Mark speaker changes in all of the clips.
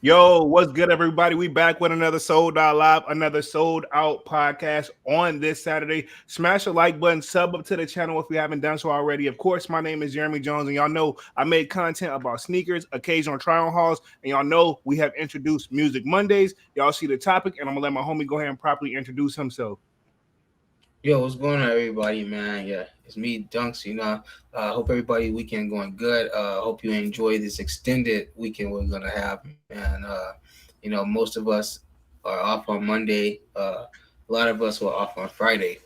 Speaker 1: Yo, what's good, everybody? We back with another Sold Out Live, another Sold Out podcast on this Saturday. Smash the like button, sub up to the channel if you haven't done so already. Of course, my name is Jeremy Jones, and y'all know I make content about sneakers, occasional try-on hauls, and y'all know we have introduced Music Mondays. Y'all see the topic, and I'm gonna let my homie go ahead and properly introduce himself.
Speaker 2: Yo, what's going on, everybody, man? Yeah, it's me, Dunks. Hope everybody weekend going good. Hope you enjoy this extended weekend we're gonna have, man. Most of us are off on Monday. A lot of us were off on Friday.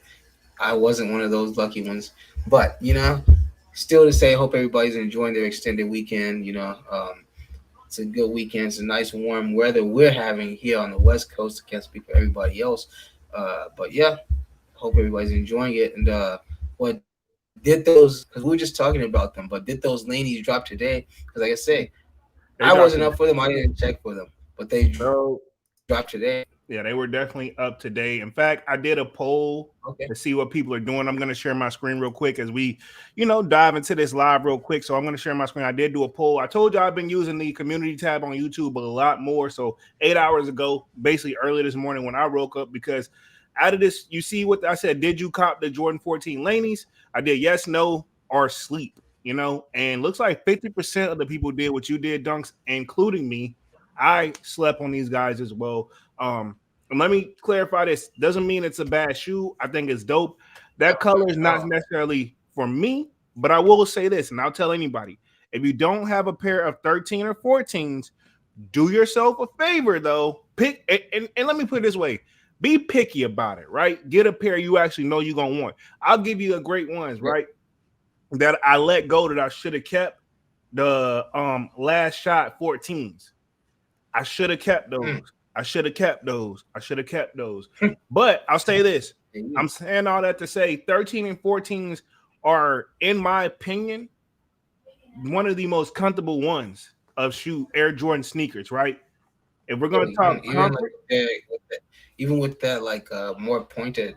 Speaker 2: I wasn't one of those lucky ones, but still to say, hope everybody's enjoying their extended weekend. It's a good weekend. It's a nice warm weather we're having here on the West Coast. I can't speak for everybody else, but yeah, hope everybody's enjoying it. And what did those? Because we were just talking about them, but did those Laneys drop today? Because like I say, I
Speaker 1: They
Speaker 2: wasn't
Speaker 1: dropped
Speaker 2: up for them. I didn't check for them, but they dropped
Speaker 1: it.
Speaker 2: today.
Speaker 1: Yeah, they were definitely up today. In fact, I did a poll
Speaker 2: Okay.
Speaker 1: to see what people are doing. I'm going to share my screen real quick as we, dive into this live real quick. So I'm going to share my screen. I did do a poll. I told you I've been using the community tab on YouTube a lot more. So 8 hours ago, basically early this morning when I woke up, because out of this, you see what I said, did you cop the Jordan 14 Laneys? I did yes, no, or sleep, and looks like 50% of the people did what you did, Dunks, including me. I slept on these guys as well. And let me clarify this. Doesn't mean it's a bad shoe. I think it's dope. That color is not
Speaker 2: Oh,
Speaker 1: necessarily for me, but I will say this, and I'll tell anybody. If you don't have a pair of 13 or 14s, do yourself a favor though. Pick and let me put it this way. Be picky about it, right? Get a pair you actually know you're gonna want. I'll give you a great ones,
Speaker 2: yeah.
Speaker 1: right? That I let go that I should have kept. The last shot 14s. I should have kept
Speaker 2: Mm.
Speaker 1: those. I should have kept those. I should have kept those. But I'll say this. I'm saying all that to say 13 and 14s are, in my opinion, one of the most comfortable ones of shoe Air Jordan sneakers, right? If we're
Speaker 2: So
Speaker 1: gonna talk
Speaker 2: even like
Speaker 1: comfort,
Speaker 2: even with that like more pointed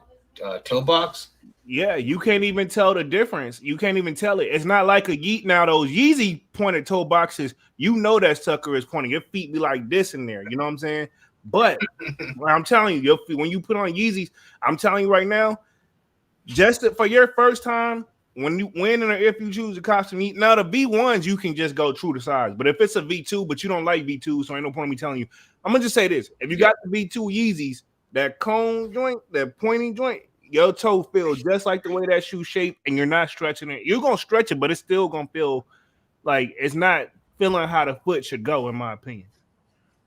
Speaker 2: toe box.
Speaker 1: yeah, you can't even tell the difference. You can't even tell it. It's not like a Yeet now. Those Yeezy pointed toe boxes, you know that sucker is pointing. Your feet be like this in there. You know what I'm saying? But well, I'm telling you, your feet, when you put on Yeezys, I'm telling you right now, just for your first time, when or if you choose a costume, now the V1s you can just go true to size. But if it's a V2, but you don't like V2, so ain't no point in me telling you. I'm gonna just say this: if you
Speaker 2: Yeah,
Speaker 1: got the V2 Yeezys, that cone joint, that pointing joint, your toe feels just like the way that shoe shaped, and you're not stretching it. You're gonna stretch it, but it's still gonna feel like it's not feeling how the foot should go, in my opinion.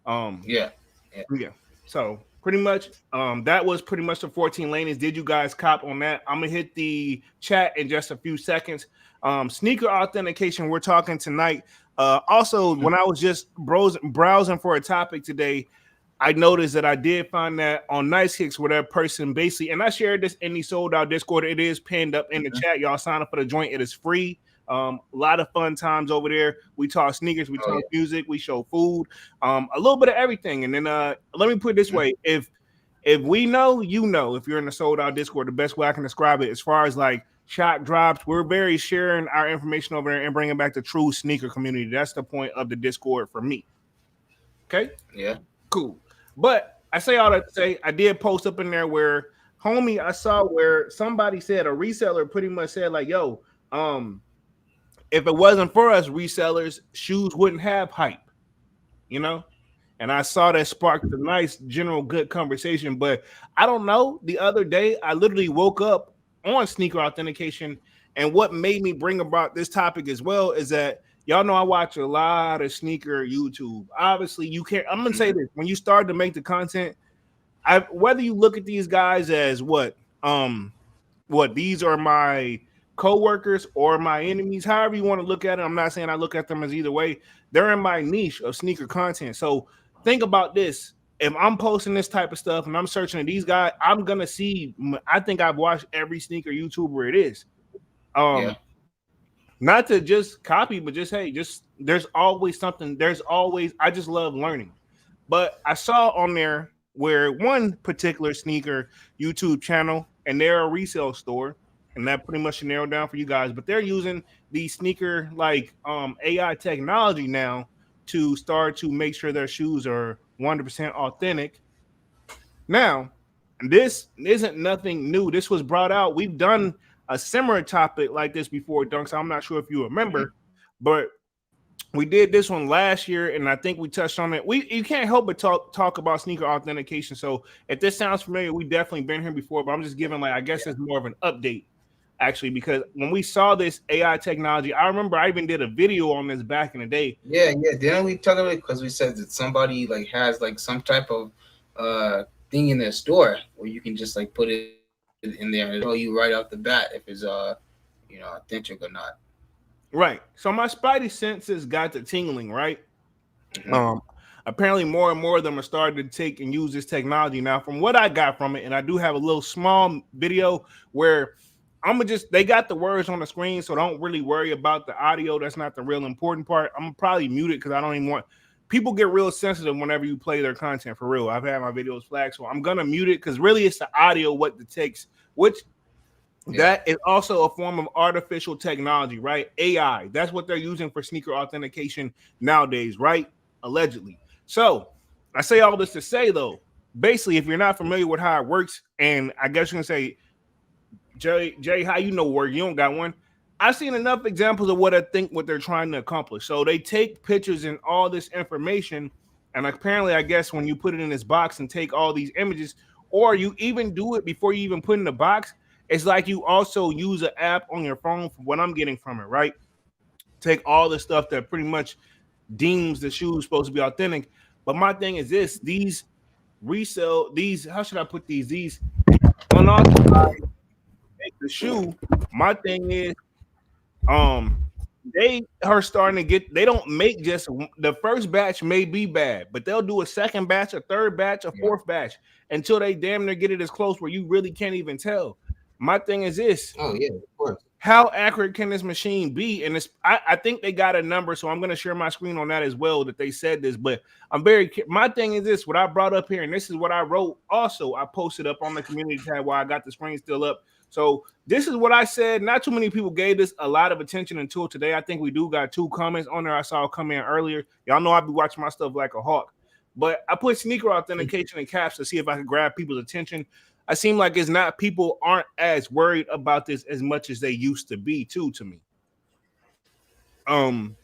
Speaker 1: Um,
Speaker 2: yeah, yeah.
Speaker 1: yeah. So pretty much, that was pretty much the 14 lanes. Did you guys cop on that? I'm gonna hit the chat in just a few seconds. Sneaker authentication. We're talking tonight. Also, when I was just browsing for a topic today, I noticed that I did find that on Nice Kicks where that person basically, and I shared this in the sold out Discord. It is pinned up in the
Speaker 2: Mhm.
Speaker 1: chat. Y'all sign up for the joint. It is free. A lot of fun times over there. We talk sneakers, we
Speaker 2: Oh
Speaker 1: talk music, we show food, a little bit of everything. And then let me put it this
Speaker 2: yeah.
Speaker 1: way: if we know, you know, if you're in the sold out Discord, the best way I can describe it, as far as like shot drops, we're very sharing our information over there and bringing back the true sneaker community. That's the point of the Discord for me. Okay.
Speaker 2: Yeah.
Speaker 1: Cool. But I say all that to say I did post up in there where homie I saw where somebody said a reseller pretty much said like, yo, if it wasn't for us resellers, shoes wouldn't have hype, you know? And I saw that sparked a nice general good conversation. But I don't know. The other day I literally woke up on sneaker authentication. And what made me bring about this topic as well is that y'all know I watch a lot of sneaker YouTube. Obviously, you can't. I'm gonna say
Speaker 2: Mhm.
Speaker 1: this: when you start to make the content, whether you look at these guys as what these are my co-workers or my enemies, however you want to look at it. I'm not saying I look at them as either way. They're in my niche of sneaker content. So think about this. If I'm posting this type of stuff and I'm searching these guys, I'm gonna see. I think I've watched every sneaker YouTuber it is.
Speaker 2: Yeah.
Speaker 1: Um, Not to just copy, but just hey, just there's always something. There's always. I just love learning. But I saw on there where one particular sneaker YouTube channel, and they're a resale store, and that pretty much narrowed down for you guys. But they're using the sneaker like AI technology now to start to make sure their shoes are 100% authentic. Now, this isn't nothing new. This was brought out. We've done a similar topic like this before, Dunks. I'm not sure if you remember, but we did this one last year, and I think we touched on it. We You can't help but talk about sneaker authentication. So if this sounds familiar, we definitely been here before, but I'm just giving like I guess it's more of an update actually because when we saw this AI technology, I remember I even did a video on this back in the day.
Speaker 2: Yeah, yeah. Didn't we talk about it because we said that somebody like has like some type of thing in their store where you can just like put it in there and it'll tell you right off the bat if it's authentic or not.
Speaker 1: Right. So my spidey senses got the tingling, right?
Speaker 2: Mm-hmm.
Speaker 1: Um, Apparently more and more of them are starting to take and use this technology. Now, from what I got from it, and I do have a little small video where I'm gonna just they got the words on the screen, so don't really worry about the audio. That's not the real important part. I'm gonna probably mute it because I don't even want people get real sensitive whenever you play their content for real. I've had my videos flagged, so I'm gonna mute it because really it's the audio what it takes, which
Speaker 2: Yeah.
Speaker 1: that is also a form of artificial technology, right? AI. That's what they're using for sneaker authentication nowadays, right? Allegedly. So I say all this to say though, basically, if you're not familiar with how it works, and I guess you're gonna say, Jay, how you know work? You don't got one. I've seen enough examples of what I think what they're trying to accomplish. So they take pictures and all this information, and apparently, I guess when you put it in this box and take all these images, or you even do it before you even put in the box, it's like you also use an app on your phone for what I'm getting from it, right? Take all the stuff that pretty much deems the shoe supposed to be authentic. But my thing is this: these resell these. How should I put these? These unauthorized make the shoe. My thing is, um, they are starting to get. They don't make just the first batch may be bad, but they'll do a second batch, a third batch, a
Speaker 2: Yeah.
Speaker 1: fourth batch until they damn near get it as close where you really can't even tell. My thing is this:
Speaker 2: Oh yeah, of course.
Speaker 1: how accurate can this machine be? And I think they got a number, so I'm going to share my screen on that as well. That they said this, but my thing is this: what I brought up here, and this is what I wrote. Also, I posted up on the community tab while I got the screen still up. So this is what I said. Not too many people gave this a lot of attention until today. I think we do got 2 comments on there. I saw come in earlier. Y'all know I be watching my stuff like a hawk. But I put sneaker authentication in caps to see if I could grab people's attention. I seem like it's not people aren't as worried about this as much as they used to be too to me. Um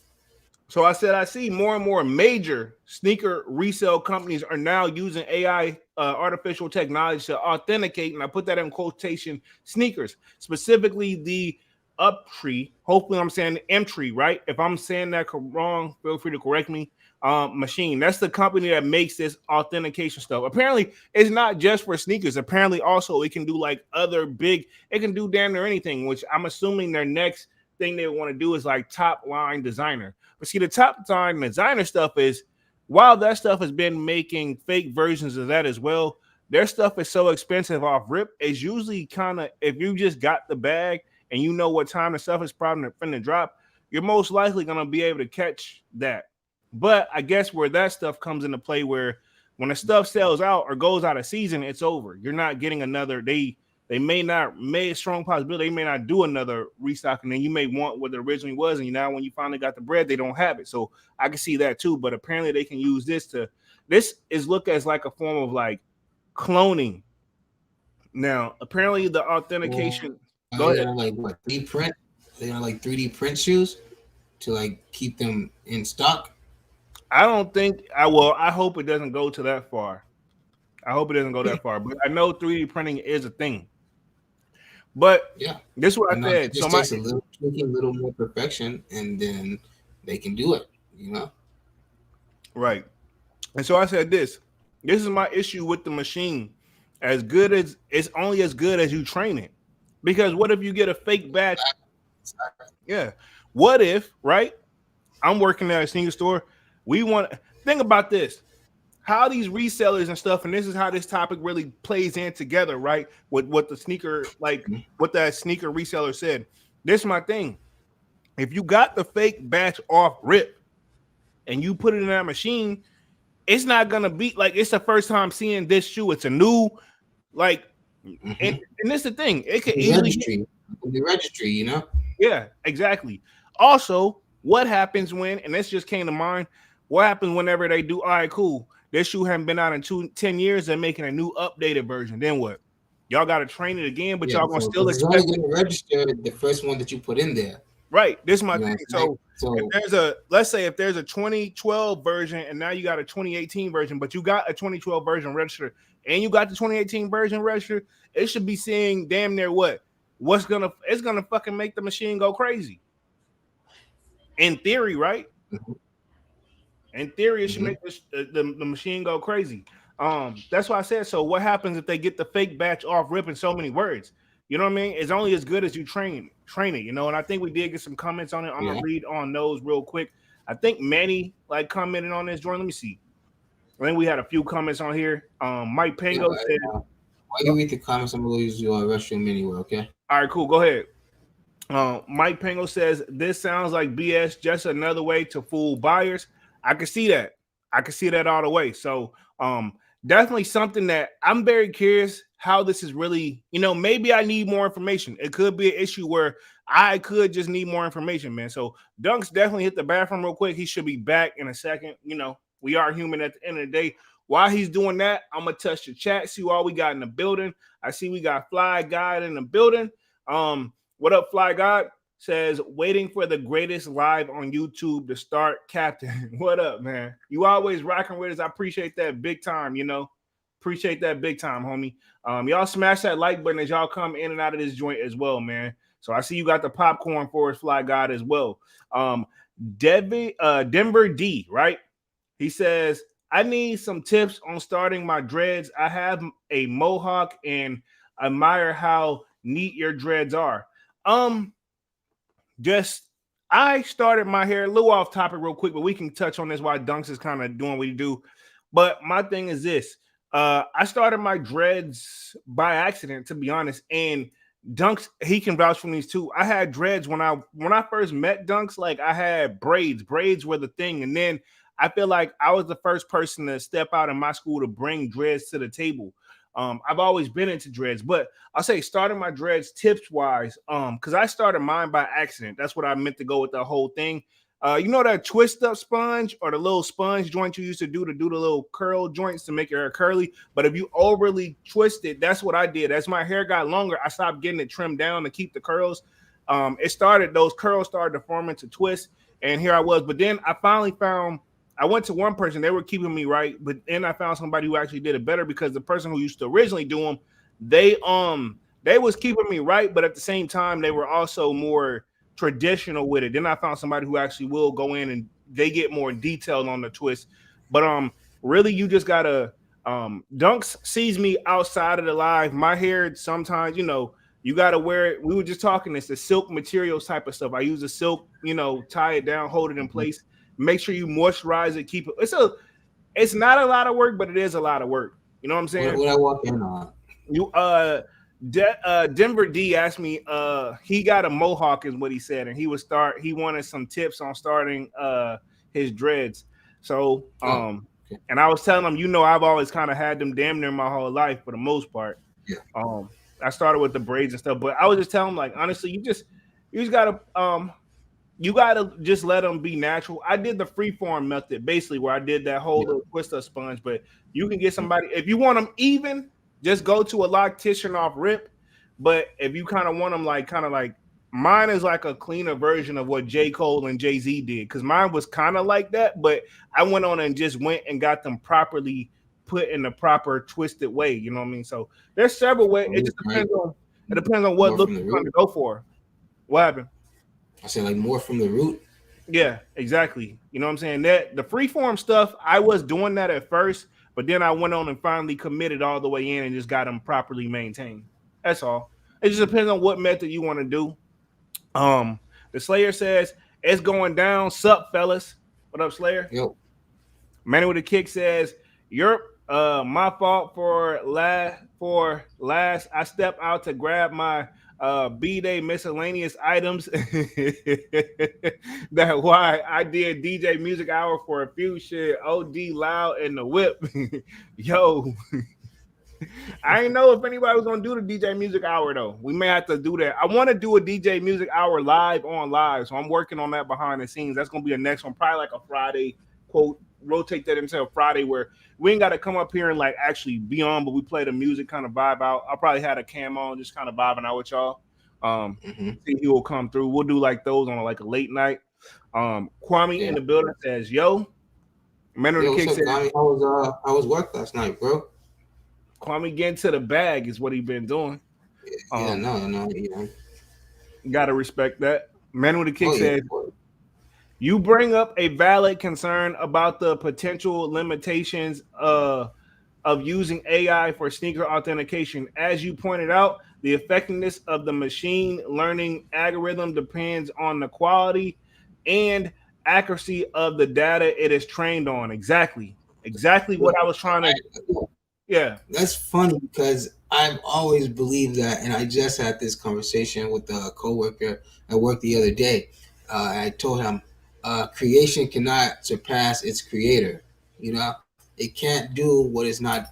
Speaker 1: so I said I see more and more major sneaker resale companies are now using AI artificial technology to authenticate, and I put that in quotation, sneakers, specifically the Uptree. Hopefully I'm saying the M-Tree, right? If I'm saying that wrong, feel free to correct me. Machine. That's the company that makes this authentication stuff. Apparently, it's not just for sneakers. Apparently, also it can do like other big. It can do damn near anything. Which I'm assuming their next thing they want to do is like top line designer. But see, the top line designer stuff is while that stuff has been making fake versions of that as well. Their stuff is so expensive off rip. It's usually kind of if you just got the bag and you know what time the stuff is probably finna drop, you're most likely gonna be able to catch that. But I guess where that stuff comes into play, where when the stuff sells out or goes out of season, it's over. You're not getting another. They may not may a strong possibility they may not do another restocking. And you may want what it originally was, and now when you finally got the bread, they don't have it. So I can see that too. But apparently they can use this to. This is looked as like a form of like cloning. Now apparently the
Speaker 2: Well,
Speaker 1: authentication.
Speaker 2: they're
Speaker 1: Go
Speaker 2: gonna
Speaker 1: ahead.
Speaker 2: like what 3D print? They're gonna like 3D print shoes to like keep them in stock.
Speaker 1: I don't think I will. I hope it doesn't go to that far. I hope it doesn't go that far. But I know 3D printing is a thing. But
Speaker 2: Yeah,
Speaker 1: this is what
Speaker 2: you
Speaker 1: I
Speaker 2: know, it
Speaker 1: said. So
Speaker 2: just
Speaker 1: my
Speaker 2: takes a little tweaking, a little more perfection, and then they can do it. You know.
Speaker 1: right. And so I said this. This is my issue with the machine. As good as it's only as good as you train it. Because what if you get a fake batch?
Speaker 2: Exactly.
Speaker 1: Yeah. What if, right? I'm working at a sneaker store. We want think about this. How these resellers and stuff, and this is how this topic really plays in together, right? With what the sneaker, like what that sneaker reseller said. This is my thing. If you got the fake batch off rip and you put it in that machine, it's not gonna be like it's the first time seeing this shoe. It's a new, like,
Speaker 2: Mm-hmm.
Speaker 1: and this is the thing. It could
Speaker 2: The
Speaker 1: easily,
Speaker 2: registry, the registry. You know.
Speaker 1: yeah, exactly. Also, what happens when, and this just came to mind, What happens whenever they do? All right, cool. This shoe hasn't been out in 10 years. They're making a new updated version. Then what? Y'all got to train it again, but
Speaker 2: Yeah,
Speaker 1: y'all gonna
Speaker 2: so
Speaker 1: still
Speaker 2: because it's only
Speaker 1: expect
Speaker 2: going
Speaker 1: it.
Speaker 2: to register the first one that you put in there.
Speaker 1: Right. This is my
Speaker 2: You know
Speaker 1: thing.
Speaker 2: what I'm saying?
Speaker 1: So if
Speaker 2: So
Speaker 1: there's a, let's say if there's a 2012 version and now you got a 2018 version, but you got a 2012 version registered and you got the 2018 version registered, it should be seeing damn near what? It's gonna fucking make the machine go crazy. In theory, right?
Speaker 2: mhm,
Speaker 1: In theory, it should
Speaker 2: mhm,
Speaker 1: make the machine go crazy. That's why I said so. What happens if they get the fake batch off ripping so many words? You know what I mean? It's only as good as you train it, you know. And I think we did get some comments on it. I'm gonna
Speaker 2: yeah,
Speaker 1: read on those real quick. I think Manny like commented on this. Jordan, let me see. I think we had a few comments on here. Mike
Speaker 2: yeah.
Speaker 1: Pango said,
Speaker 2: While you read the comments, I'm going to use your restroom anyway, okay?
Speaker 1: "All right, cool, go ahead." Mike Pango says this sounds like BS, just another way to fool buyers. I can see that. I can see that all the way. So definitely something that I'm very curious how this is really, maybe I need more information. It could be an issue where I could just need more information, man. So Dunks definitely hit the bathroom real quick. He should be back in a second. We are human at the end of the day. While he's doing that, I'm gonna touch the chat, see all we got in the building. I see we got Fly Guide in the building. What up, Fly God? Says waiting for the greatest live on YouTube to start. Captain, what up, man? You always rocking with us. I appreciate that big time. Appreciate that big time, homie. Y'all smash that like button as y'all come in and out of this joint as well, man. So I see you got the popcorn for us, Fly God, as well. Denver D, right? He says, I need some tips on starting my dreads. I have a mohawk and admire how neat your dreads are. Um, just I started my hair a little off topic real quick, but we can touch on this while Dunks is kind of doing what he do. But my thing is this: I started my dreads by accident, to be honest. And Dunks, he can vouch for these too. I had dreads when I first met Dunks. Like I had braids. Braids were the thing, and then I feel like I was the first person to step out in my school to bring dreads to the table. I've always been into dreads, but I'll say starting my dreads tips wise, because I started mine by accident. That's what I meant to go with the whole thing. You know that twist up sponge or the little sponge joint you used to do the little curl joints to make your hair curly. But if you overly twist it, that's what I did. As my hair got longer, I stopped getting it trimmed down to keep the curls. Those curls started to form into twists, and here I was. But then I finally found I went to one person, they were keeping me right, but then I found somebody who actually did it better because the person who used to originally do them, they was keeping me right, but at the same time they were also more traditional with it. Then I found somebody who actually will go in and they get more detailed on the twist. But really you just gotta Dunks sees me outside of the live. My hair sometimes, you gotta wear it. We were just talking this, the silk materials type of stuff. I use the silk, tie it down, hold it in
Speaker 2: mhm.
Speaker 1: place. Make sure you moisturize it, keep it. It's not a lot of work, but it is a lot of work. You know what I'm saying?
Speaker 2: What I walk in on?
Speaker 1: You Denver D asked me, he got a mohawk, is what he said, and he wanted some tips on starting his dreads. So
Speaker 2: Oh, okay.
Speaker 1: and I was telling him, I've always kind of had them damn near my whole life for the most part.
Speaker 2: Yeah.
Speaker 1: Um, I started with the braids and stuff, but I was just telling him, like, honestly, you just gotta you gotta just let them be natural. I did the freeform method, basically, where I did that whole
Speaker 2: Yeah.
Speaker 1: little twist up sponge. But you can get somebody if you want them even, just go to a loctician off rip. But if you kind of want them like kind of like mine is like a cleaner version of what J. Cole and Jay-Z did, because mine was kind of like that, but I went on and just went and got them properly put in the proper twisted way. You know what I mean? So there's several ways. It
Speaker 2: Root,
Speaker 1: just
Speaker 2: right?
Speaker 1: depends on what
Speaker 2: More
Speaker 1: look
Speaker 2: from the
Speaker 1: you're trying
Speaker 2: root.
Speaker 1: to go for. What happened?
Speaker 2: I said like more from the root.
Speaker 1: Yeah, exactly. You know what I'm saying? That the freeform stuff, I was doing that at first, but then I went on and finally committed all the way in and just got them properly maintained. That's all. It just depends on what method you want to do. The Slayer says it's going down. Sup, fellas? What up, Slayer?
Speaker 2: Yo.
Speaker 1: Manny with a kick says, "You're my fault for last. I stepped out to grab my B-Day miscellaneous items. That why I did DJ Music Hour for a few shit. OD loud in the whip. Yo, I ain't know if anybody was gonna do the DJ Music Hour though. We may have to do that. I want to do a DJ Music Hour live on live, so I'm working on that behind the scenes. That's gonna be the next one, probably like a Friday quote rotate that into a Friday where we ain't got to come up here and like actually be on, but we play the music, kind of vibe out. I'll probably have a cam on, just kind of vibing out with y'all. Um,
Speaker 2: Mm-hmm.
Speaker 1: See who will come through. We'll do like those on like a late night. Kwame in
Speaker 2: Yeah.
Speaker 1: the building says, "Yo." Man of the
Speaker 2: Yo, what's
Speaker 1: Kick
Speaker 2: up,
Speaker 1: says,
Speaker 2: Connie? How was work last night, bro?
Speaker 1: "Kwame getting to the bag is what he been doing."
Speaker 2: Yeah,
Speaker 1: Um,
Speaker 2: no,
Speaker 1: Gotta respect that. Man with the Kick
Speaker 2: oh yeah,
Speaker 1: said, "You bring up a valid concern about the potential limitations of using AI for sneaker authentication. As you pointed out, the effectiveness of the machine learning algorithm depends on the quality and accuracy of the data it is trained on." Exactly what I was trying to. Yeah,
Speaker 2: that's funny because I've always believed that, and I just had this conversation with a coworker at work the other day. I told him, creation cannot surpass its creator. You know, it can't do what it's not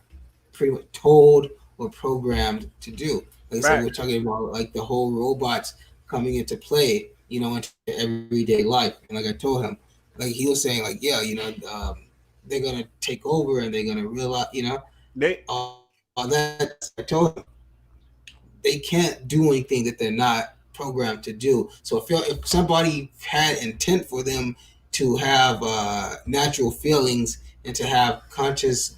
Speaker 2: pretty much told or programmed to do. Like I said, we're
Speaker 1: facts.
Speaker 2: talking about like the whole robots coming into play, into everyday life. And like I told him, like he was saying, like they're gonna take over and they're gonna realize,
Speaker 1: They
Speaker 2: all that. I told him they can't do anything that they're not programmed to do. So if somebody had intent for them to have natural feelings and to have conscious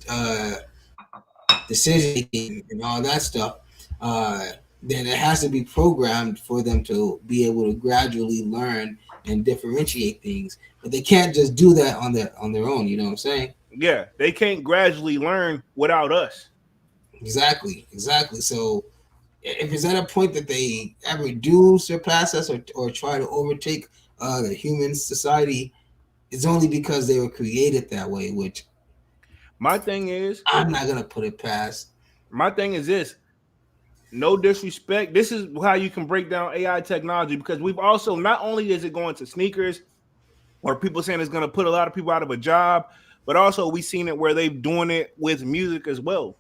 Speaker 2: decision making and all that stuff, uh, then it has to be programmed for them to be able to gradually learn and differentiate things. But they can't just do that on their own. You know what I'm saying?
Speaker 1: yeah, they can't gradually learn without us.
Speaker 2: Exactly. So if it's at a point that they ever do surpass us or try to overtake the human society, it's only because they were created that way, which
Speaker 1: My thing is,
Speaker 2: I'm not gonna put it past.
Speaker 1: my thing is this. No disrespect. This is how you can break down AI technology because we've also not only is it going to sneakers or people saying it's going to put a lot of people out of a job, but also we've seen it where they're doing it with music as well.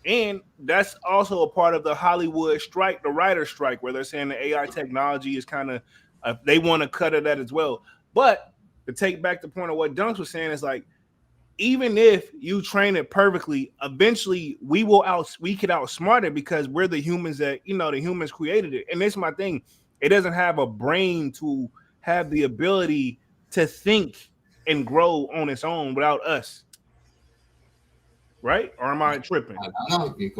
Speaker 1: And that's also a part of the Hollywood strike, the writer strike, where they're saying the AI technology is kind of they want to cut at that as well. But to take back the point of what Dunks was saying is like even if you train it perfectly, eventually we could outsmart it because we're the humans that the humans created it. And this is my thing. It doesn't have a brain to have the ability to think and grow on its own without us. Right? Or am I tripping?
Speaker 2: I know you're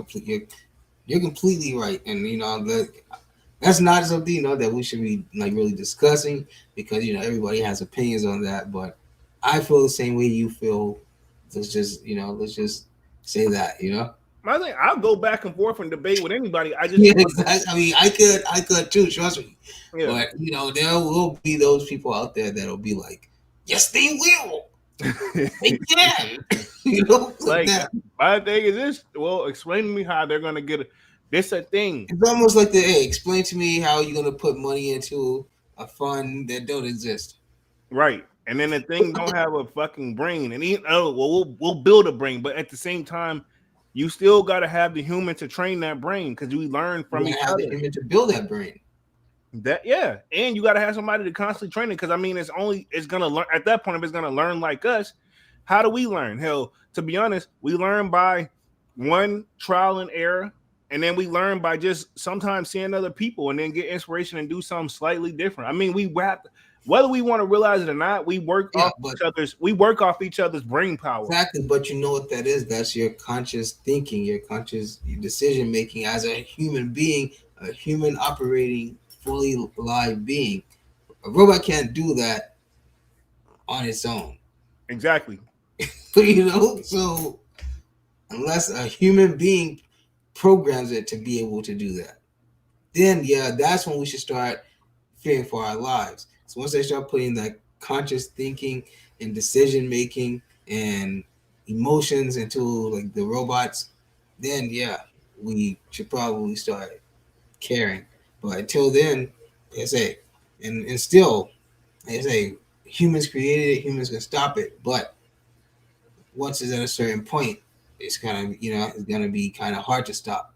Speaker 2: completely right, and that's not something that we should be like really discussing because everybody has opinions on that. But I feel the same way you feel. Let's just say that.
Speaker 1: My thing, I'll go back and forth and debate with anybody. I just
Speaker 2: Yeah, exactly. I mean, I could too. Trust me.
Speaker 1: yeah.
Speaker 2: But there will be those people out there that'll be like, "Yes, they will. They can." Like
Speaker 1: Like
Speaker 2: that.
Speaker 1: my thing is this. Well, explain to me how they're gonna get it. This a thing.
Speaker 2: It's almost like hey, explain to me how you're gonna put money into a fund that don't exist.
Speaker 1: Right. And then the thing don't have a fucking brain. And well, we'll build a brain, but at the same time, you still got to have the human to train that brain because we learn
Speaker 2: You
Speaker 1: from
Speaker 2: gotta
Speaker 1: each
Speaker 2: have the
Speaker 1: other.
Speaker 2: human to build that brain.
Speaker 1: That yeah, and you got to have somebody to constantly train it because I mean, it's gonna learn at that point. If it's gonna learn like us, how do we learn? Hell, to be honest, we learn by one trial and error, and then we learn by just sometimes seeing other people and then get inspiration and do something slightly different. I mean, whether we want to realize it or not,
Speaker 2: Yeah, but
Speaker 1: we work off each other's brain power.
Speaker 2: exactly. But you know what that is? That's your conscious thinking, your conscious decision making as a human being, a human operating fully live being. A robot can't do that on its own.
Speaker 1: Exactly.
Speaker 2: So unless a human being programs it to be able to do that, then yeah, that's when we should start fearing for our lives. So once they start putting that conscious thinking and decision making and emotions into like the robots, then yeah, we should probably start caring. But until then, like I say, and still, like I say, humans created it, humans can stop it. But once it's at a certain point, it's gonna be kind of hard to stop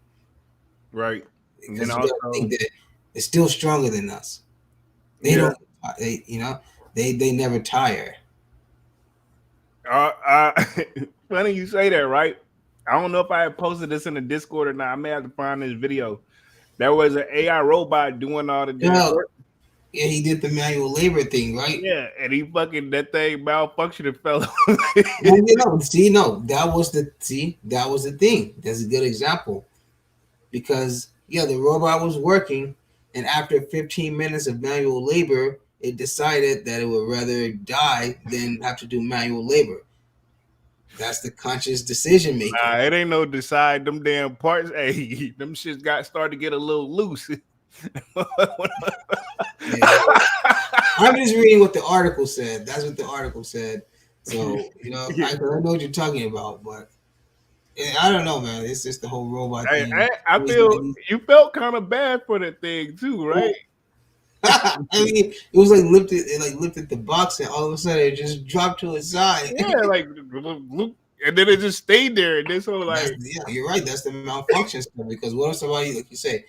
Speaker 1: Right. And then
Speaker 2: because you gotta think
Speaker 1: also,
Speaker 2: that it's still stronger than us. They
Speaker 1: yeah,
Speaker 2: don't. They never tire.
Speaker 1: Funny you say that, right? I don't know if I had posted this in the Discord or not. I may have to find this video. There was an AI robot doing all the damn
Speaker 2: Yeah,
Speaker 1: work.
Speaker 2: yeah, he did the manual labor thing, right?
Speaker 1: Yeah, and he fucking that thing malfunctioned and fell.
Speaker 2: Well, see, no, that was the thing. That's a good example because yeah, the robot was working, and after 15 minutes of manual labor, it decided that it would rather die than have to do manual labor. That's the conscious decision
Speaker 1: Nah,
Speaker 2: making.
Speaker 1: it ain't no decide them damn parts. Hey, them shits got started to get a little loose.
Speaker 2: Yeah, I'm just reading what the article said. That's what the article said. So I know what you're talking about, but I don't know, man. It's just the whole robot thing.
Speaker 1: I feel you felt kind of bad for the thing too, right?
Speaker 2: I mean, it was like lifted. It like lifted the box, and all of a sudden it just dropped to its side.
Speaker 1: Yeah, like, and then it just stayed there. And this whole like,
Speaker 2: Yeah, you're right. That's the malfunction stuff. Because what if somebody, like you say,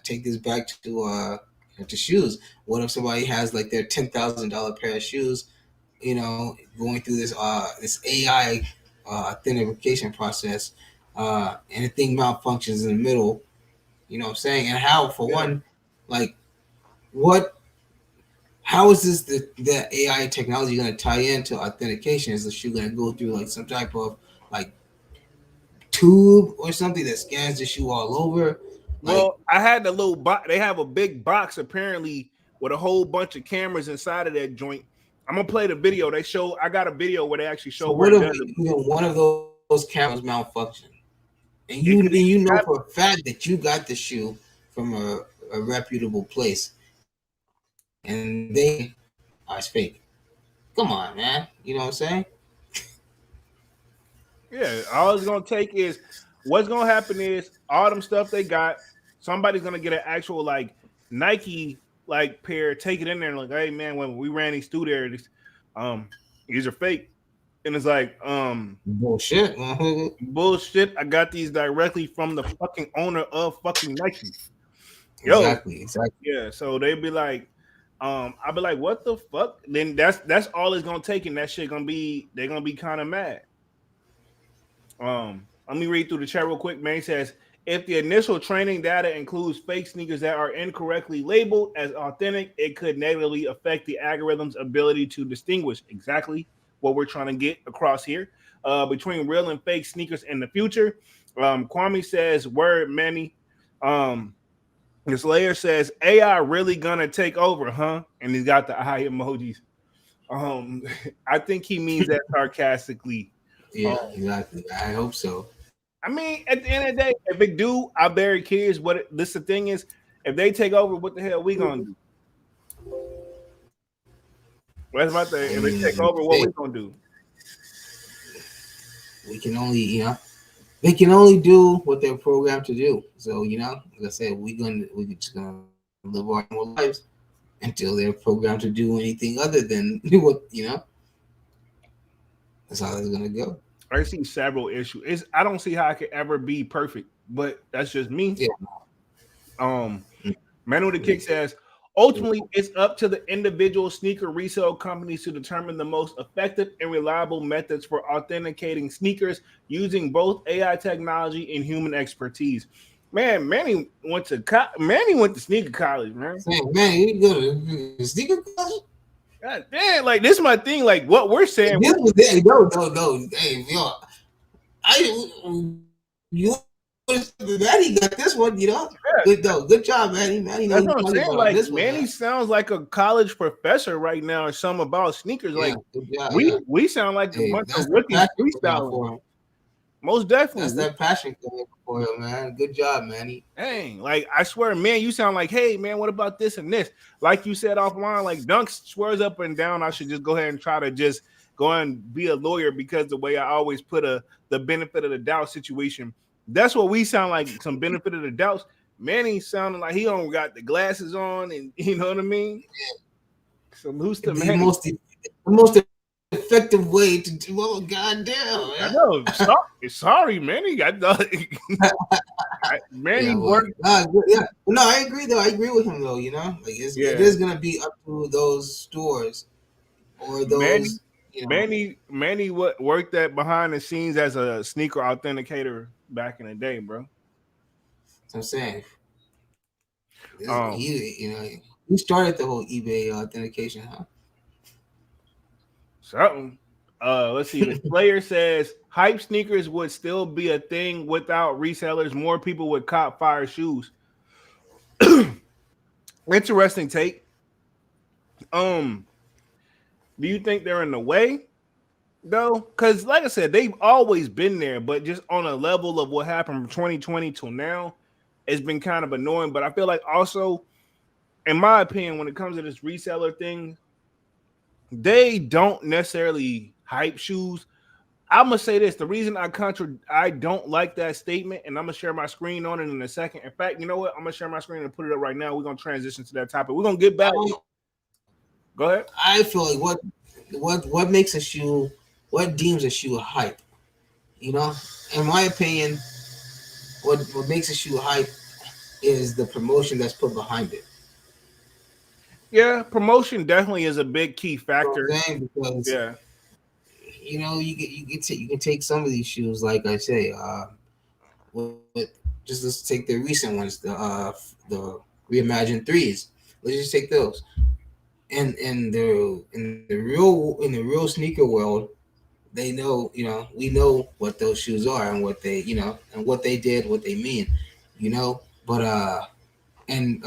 Speaker 2: take this back to shoes? What if somebody has like their $10,000 pair of shoes, going through this AI authentication process, and the thing malfunctions in the middle? You know what I'm saying? And how, for one, like what how is this the AI technology going to tie into authentication? Is the shoe going to go through like some type of like tube or something that scans the shoe all over? Like,
Speaker 1: well, I had the little box. They have a big box apparently with a whole bunch of cameras inside of that joint. I'm gonna play the video. They show. I got a video where they actually show
Speaker 2: so
Speaker 1: where
Speaker 2: what
Speaker 1: it
Speaker 2: if
Speaker 1: does it.
Speaker 2: one of those cameras malfunction, and
Speaker 1: It could
Speaker 2: you know
Speaker 1: have,
Speaker 2: for a fact that you got the shoe from a reputable place, and they it's fake. Come on, man. You know what I'm saying?
Speaker 1: yeah. All it's gonna take is what's gonna happen is all them stuff they got. Somebody's gonna get an actual like Nike like pair, take it in there and like, hey man, when we ran these through there, these are fake. And it's like,
Speaker 2: Bullshit.
Speaker 1: bullshit. I got these directly from the fucking owner of fucking Nike. Yo,
Speaker 2: Exactly.
Speaker 1: yeah. So they'd be like, I'll be like, what the fuck? Then that's all it's gonna take, and that shit gonna be they're gonna be kind of mad. Let me read through the chat real quick. Man, he says if the initial training data includes fake sneakers that are incorrectly labeled as authentic, it could negatively affect the algorithm's ability to distinguish exactly what we're trying to get across here between real and fake sneakers in the future. Kwame says, "Word, Manny." This layer says, "AI really gonna take over, huh?" And he's got the eye emojis. Um, I think he means that sarcastically.
Speaker 2: Yeah, exactly. I hope so.
Speaker 1: I mean, at the end of the day, if it do, I bury kids. This the thing is, if they take over, what the hell we gonna do? That's my thing. If they take over, what we gonna do?
Speaker 2: We can only, they can only do what they're programmed to do. So, like I said, we just gonna live our normal lives until they're programmed to do anything other than what, that's how it's gonna go.
Speaker 1: I see several issues. I don't see how I could ever be perfect, but that's just me.
Speaker 2: Yeah.
Speaker 1: Um, Man with the Kick says, ultimately, it's up to the individual sneaker resale companies to determine the most effective and reliable methods for authenticating sneakers using both AI technology and human expertise. Man, Manny went to sneaker college, man.
Speaker 2: Man, you go to sneaker college?
Speaker 1: God damn, like this is my thing. Like what we're saying.
Speaker 2: No. Hey, you Manny got this one,
Speaker 1: Yeah.
Speaker 2: Good job, Manny. Manny
Speaker 1: That's
Speaker 2: knows
Speaker 1: what I'm
Speaker 2: talking
Speaker 1: saying.
Speaker 2: about
Speaker 1: Like
Speaker 2: this one.
Speaker 1: Manny sounds like a college professor right now, or something about sneakers.
Speaker 2: Yeah,
Speaker 1: Like
Speaker 2: yeah.
Speaker 1: we sound like a bunch of rookies freestyling. Most definitely.
Speaker 2: That's that passion for him, man. Good job, Manny.
Speaker 1: Dang, like I swear, man, you sound like, hey, man, what about this and this? Like you said offline, like Dunk swears up and down. I should just go ahead and try to just go and be a lawyer because the way I always put the benefit of the doubt situation. That's what we sound like. Some benefit of the doubts. Manny sounding like he don't got the glasses on, and you know what I mean. Salute to Manny.
Speaker 2: The most effective way to do. Oh, goddamn!
Speaker 1: I know. Sorry, Manny. I thought Manny worked.
Speaker 2: No, I agree though. I agree with him though. It is gonna be up to those stores or those You know,
Speaker 1: Manny what worked that behind the scenes as a sneaker authenticator back in the day, bro.
Speaker 2: what I'm saying
Speaker 1: Um,
Speaker 2: he started the whole eBay authentication, huh?
Speaker 1: something. Let's see. The player says hype sneakers would still be a thing without resellers. More people would cop fire shoes. Interesting take. Um, do you think they're in the way though? Because like I said, they've always been there, but just on a level of what happened from 2020 till now, it's been kind of annoying. But I feel like also, in my opinion, when it comes to this reseller thing, they don't necessarily hype shoes. I'm gonna say this: the reason I don't like that statement, and I'm gonna share my screen on it in a second. In fact, you know what? I'm gonna share my screen and put it up right now. We're gonna transition to that topic. We're gonna get back. Go ahead.
Speaker 2: I feel like what makes a shoe, what deems a shoe hype, you know? In my opinion, what makes a shoe hype is the promotion that's put behind it.
Speaker 1: Yeah, promotion definitely is a big key
Speaker 2: You know what
Speaker 1: factor.
Speaker 2: I'm saying? Because
Speaker 1: Yeah,
Speaker 2: you can take some of these shoes, like I say, with just let's take the recent ones, the reimagined threes. Let's just take those. In the real sneaker world, they know, we know what those shoes are and what they, and what they did, what they mean, But in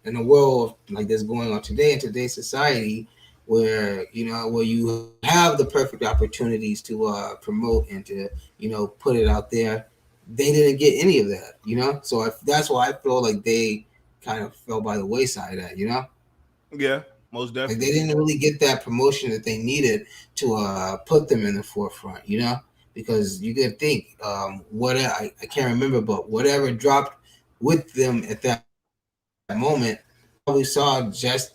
Speaker 2: in a world like this going on today in today's society, where where you have the perfect opportunities to promote and to put it out there, they didn't get any of that, So that's why I feel like they kind of fell by the wayside.
Speaker 1: yeah, most
Speaker 2: Like they
Speaker 1: definitely.
Speaker 2: didn't really get that promotion that they needed to put them in the forefront, because you could think, I can't remember, but whatever dropped with them at that moment, probably saw just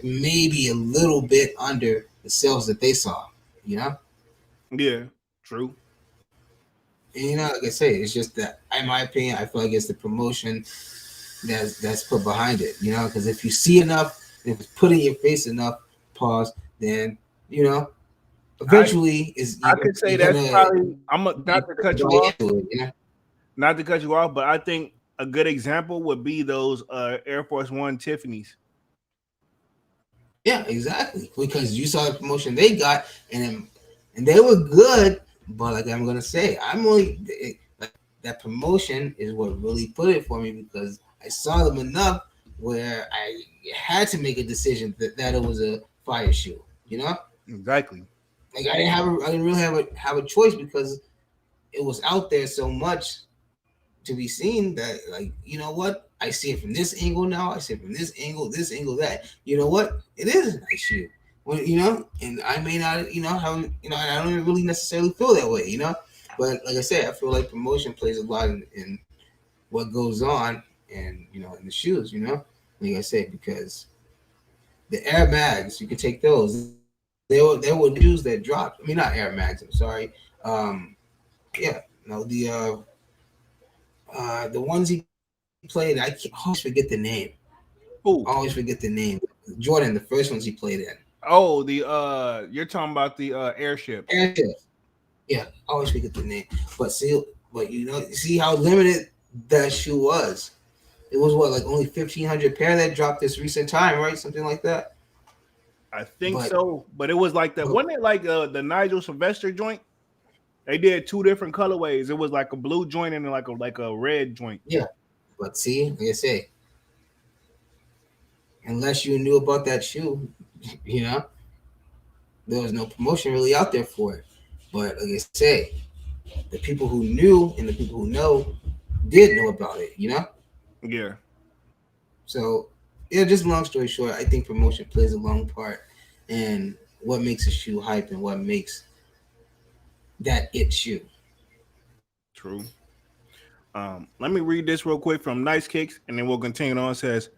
Speaker 2: maybe a little bit under the sales that they saw, you know.
Speaker 1: Yeah, true.
Speaker 2: And like I say, it's just that, in my opinion, I feel like it's the promotion that's put behind it, because if you see enough, if it's put in your face enough, pause, then you know
Speaker 1: I
Speaker 2: eventually is
Speaker 1: I could say
Speaker 2: you're
Speaker 1: that's
Speaker 2: gonna
Speaker 1: probably.
Speaker 2: you're
Speaker 1: Not to
Speaker 2: gonna
Speaker 1: cut you
Speaker 2: buy
Speaker 1: off,
Speaker 2: into it,
Speaker 1: not to cut you off, but I think a good example would be those Air Force One Tiffany's.
Speaker 2: Yeah, exactly. Because you saw the promotion they got, and they were good. But like I'm gonna say, like that promotion is what really put it for me, because I saw them enough where I had to make a decision that it was a fire shoe.
Speaker 1: Exactly.
Speaker 2: Like I didn't really have a choice, because it was out there so much to be seen that, like, what, I see it from this angle now, I see it from this angle, that, what, it is a nice shoe. Well, and I may not, have, I don't really necessarily feel that way, but like I said, I feel like promotion plays a lot in what goes on, and in the shoes, like I said, because the Air Mags, you can take those. There were new shoes that dropped. I mean, not Air Mags. I'm sorry. Yeah, no, the ones he played, always forget the name. I
Speaker 1: Who?
Speaker 2: always forget the name. Jordan, the first ones he played in.
Speaker 1: Oh, the you're talking about the airships.
Speaker 2: Airship. Yeah, I always forget the name. But see, see how limited that shoe was. It was what, like only 1,500 pair that dropped this recent time, right? Something like that.
Speaker 1: I think
Speaker 2: But,
Speaker 1: so, but it was like that.
Speaker 2: but
Speaker 1: Wasn't it like the Nigel Sylvester joint? They did two different colorways. It was like a blue joint and like a red joint.
Speaker 2: yeah, but see, like I say, unless you knew about that shoe, you know, there was no promotion really out there for it. But like I say, the people who knew and the people who know did know about it,
Speaker 1: Yeah,
Speaker 2: So, yeah, just long story short, I think promotion plays a long part in what makes a shoe hype and what makes that it shoe.
Speaker 1: true. Let me read this real quick from Nice Kicks, and then we'll continue on. It says,